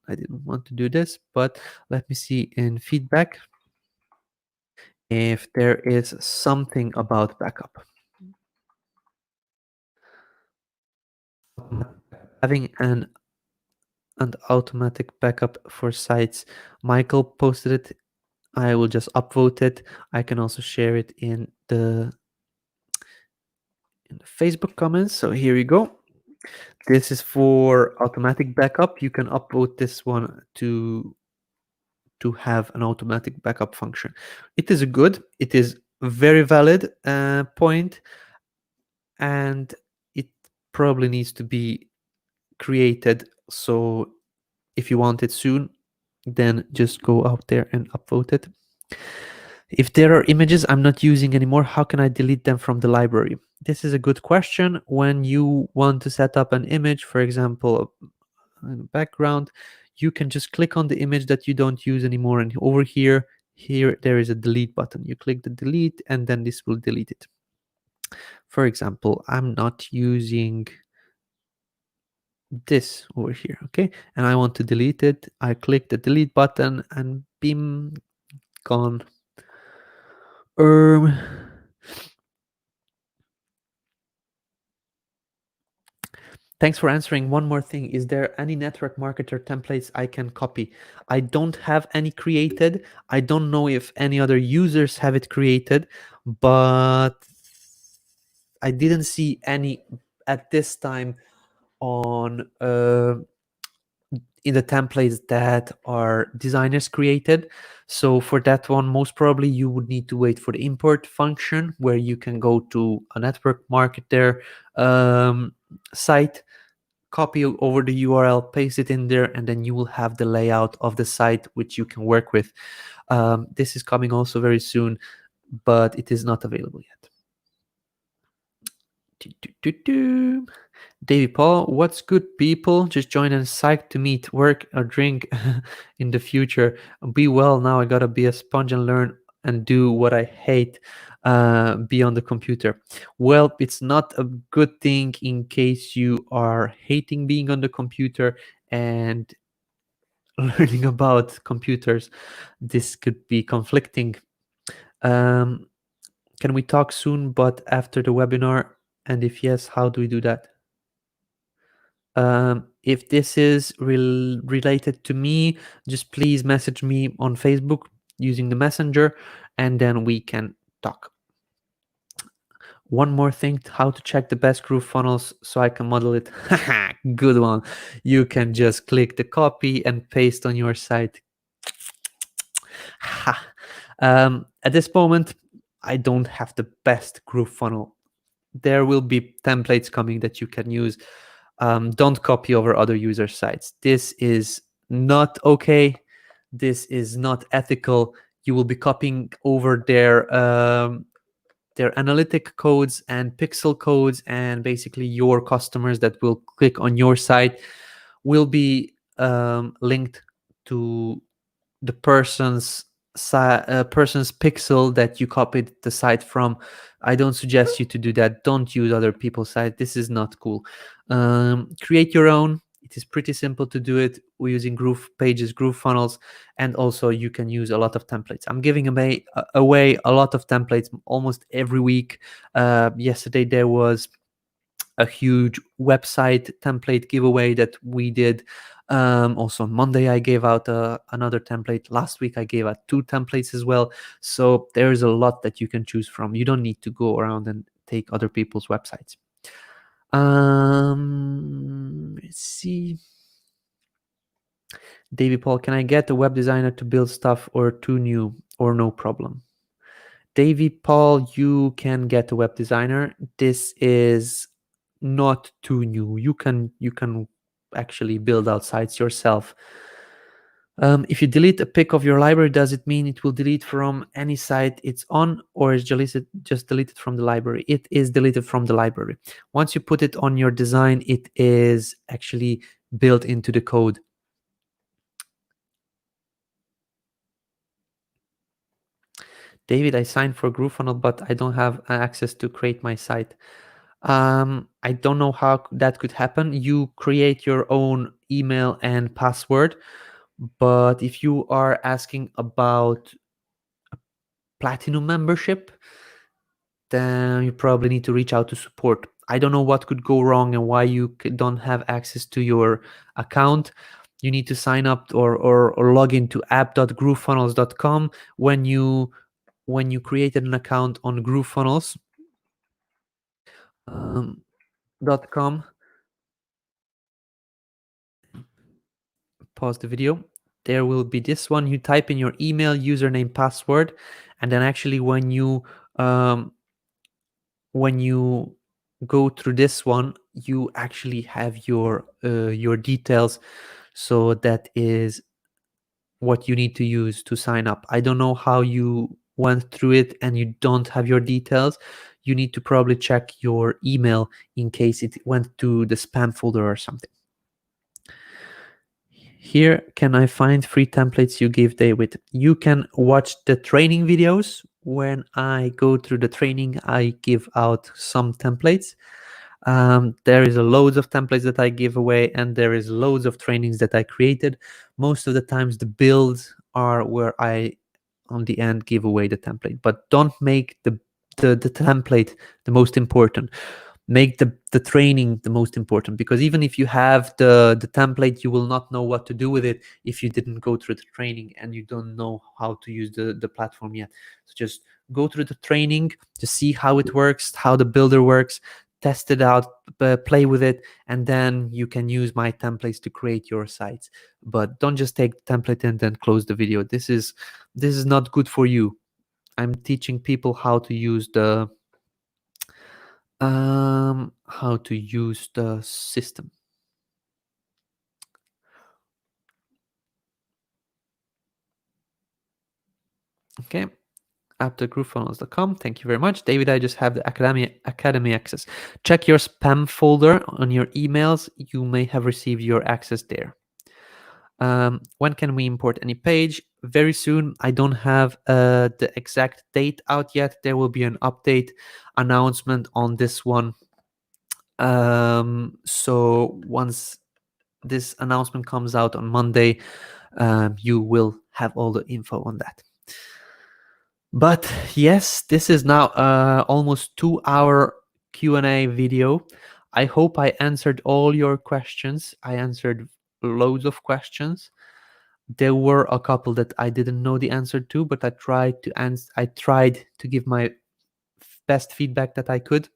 I didn't want to do this, but let me see in feedback if there is something about backup. Having an automatic backup for sites. Michael posted it. I will just upvote it. I can also share it in the Facebook comments. So here you go. This is for automatic backup. You can upvote this one to have an automatic backup function. It is it is a very valid point, and it probably needs to be created. So if you want it soon, then just go out there and upvote it. If there are images I'm not using anymore, how can I delete them from the library? This is a good question. When you want to set up an image, for example, in the background, you can just click on the image that you don't use anymore, and over here there is a delete button. You click the delete and then this will delete it. For example, I'm not using this over here, okay, and I want to delete it. I click the delete button and bim, gone. Thanks for answering. One more thing. Is there any network marketer templates I can copy? I don't have any created. I don't know if any other users have it created, but I didn't see any at this time on in the templates that are designers created. So for that one, most probably you would need to wait for the import function, where you can go to a network marketer site, copy over the URL, paste it in there, and then you will have the layout of the site which you can work with. This is coming also very soon, but it is not available yet. Davey Paul, what's good, people? Just join and psyched to meet, work, or drink in the future. Be well now. I gotta be a sponge and learn and do what I hate, be on the computer. Well, it's not a good thing in case you are hating being on the computer and learning about computers. This could be conflicting. Can we talk soon, but after the webinar? And if yes, how do we do that? If this is related to me, just please message me on Facebook using the messenger, and then we can talk. One more thing, how to check the best GrooveFunnels so I can model it. Good one. You can just click the copy and paste on your site. At this moment, I don't have the best GrooveFunnel. There will be templates coming that you can use. Don't copy over other user sites. This is not okay. This is not ethical. You will be copying over their analytic codes and pixel codes, and basically your customers that will click on your site will be linked to the person's pixel that you copied the site from. I don't suggest you to do that. Don't use other people's site. This is not cool. Create your own. It is pretty simple to do it. We're using GroovePages, GrooveFunnels, and also you can use a lot of templates. I'm giving away a lot of templates almost every week. Yesterday there was a huge website template giveaway that we did. Also on Monday I gave out another template. Last week I gave out 2 templates as well. So there's a lot that you can choose from. You don't need to go around and take other people's websites. Let's see. Davey Paul, can I get a web designer to build stuff or too new or no problem? Davey Paul, you can get a web designer. This is not too new. You can actually build out sites yourself. If you delete a pic of your library, does it mean it will delete from any site it's on, or is just deleted from the library? It is deleted from the library. Once you put it on your design, it is actually built into the code. David, I signed for GrooveFunnel, but I don't have access to create my site. I don't know how that could happen. You create your own email and password, but if you are asking about platinum membership, then you probably need to reach out to support. I don't know what could go wrong and why you don't have access to your account. you need to sign up or log into app.groovefunnels.com. When you created an account on GrooveFunnels .com, pause the video. There will be this one. You type in your email, username, password, and then actually when you go through this one, you actually have your details. So that is what you need to use to sign up. I don't know how you went through it and you don't have your details. You need to probably check your email in case it went to the spam folder or something. Here, can I find free templates you give David? You can watch the training videos. When I go through the training, I give out some templates. There is a loads of templates that I give away, and there is loads of trainings that I created. Most of the times the builds are where I on the end give away the template, but don't make the template the most important. Make the training the most important, because even if you have the template, you will not know what to do with it if you didn't go through the training and you don't know how to use the platform yet. So just go through the training to see how it works, how the builder works, test it out, play with it, and then you can use my templates to create your sites. But don't just take the template and then close the video. This is not good for you. I'm teaching people how to use the system. Okay, app.groovefunnels.com. Thank you very much, David. I just have the academy access. Check your spam folder on your emails. You may have received your access there. When can we import any page? Very soon. I don't have the exact date out yet. There will be an update announcement on this one. So once this announcement comes out on Monday, you will have all the info on that. But yes, this is now almost 2-hour Q&A video. I hope I answered all your questions. I answered loads of questions. There were a couple that I didn't know the answer to, but I tried to answer. I tried to give my best feedback that I could.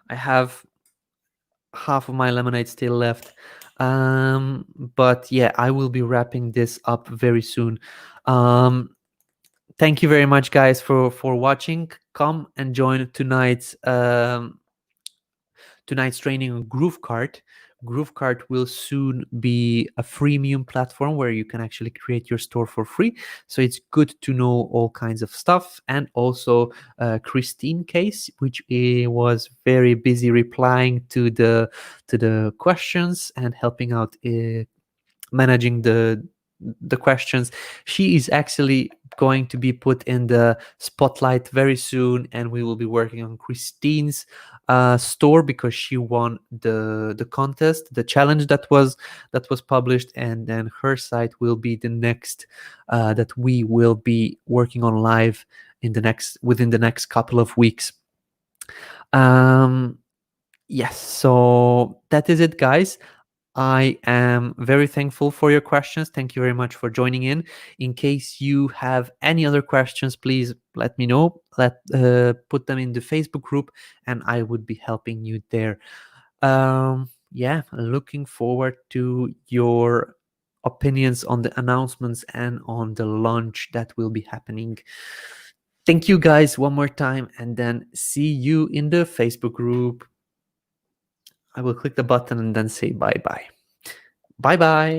I have half of my lemonade still left, but yeah, I will be wrapping this up very soon. Thank you very much, guys, for watching. Come and join tonight's training on GrooveKart. GrooveKart will soon be a freemium platform where you can actually create your store for free. So it's good to know all kinds of stuff. And also Christine case, which was very busy replying to the questions and helping out managing the questions. She is actually going to be put in the spotlight very soon, and we will be working on Christine's store because she won the contest, the challenge that was published, and then her site will be the next that we will be working on live within the next couple of weeks. Yes, so that is it, guys. I am very thankful for your questions. Thank you very much for joining in. In case you have any other questions, please let me know. Put them in the Facebook group, and I would be helping you there. Yeah, looking forward to your opinions on the announcements and on the launch that will be happening. Thank you, guys, one more time, and then see you in the Facebook group. I will click the button and then say bye-bye. Bye-bye.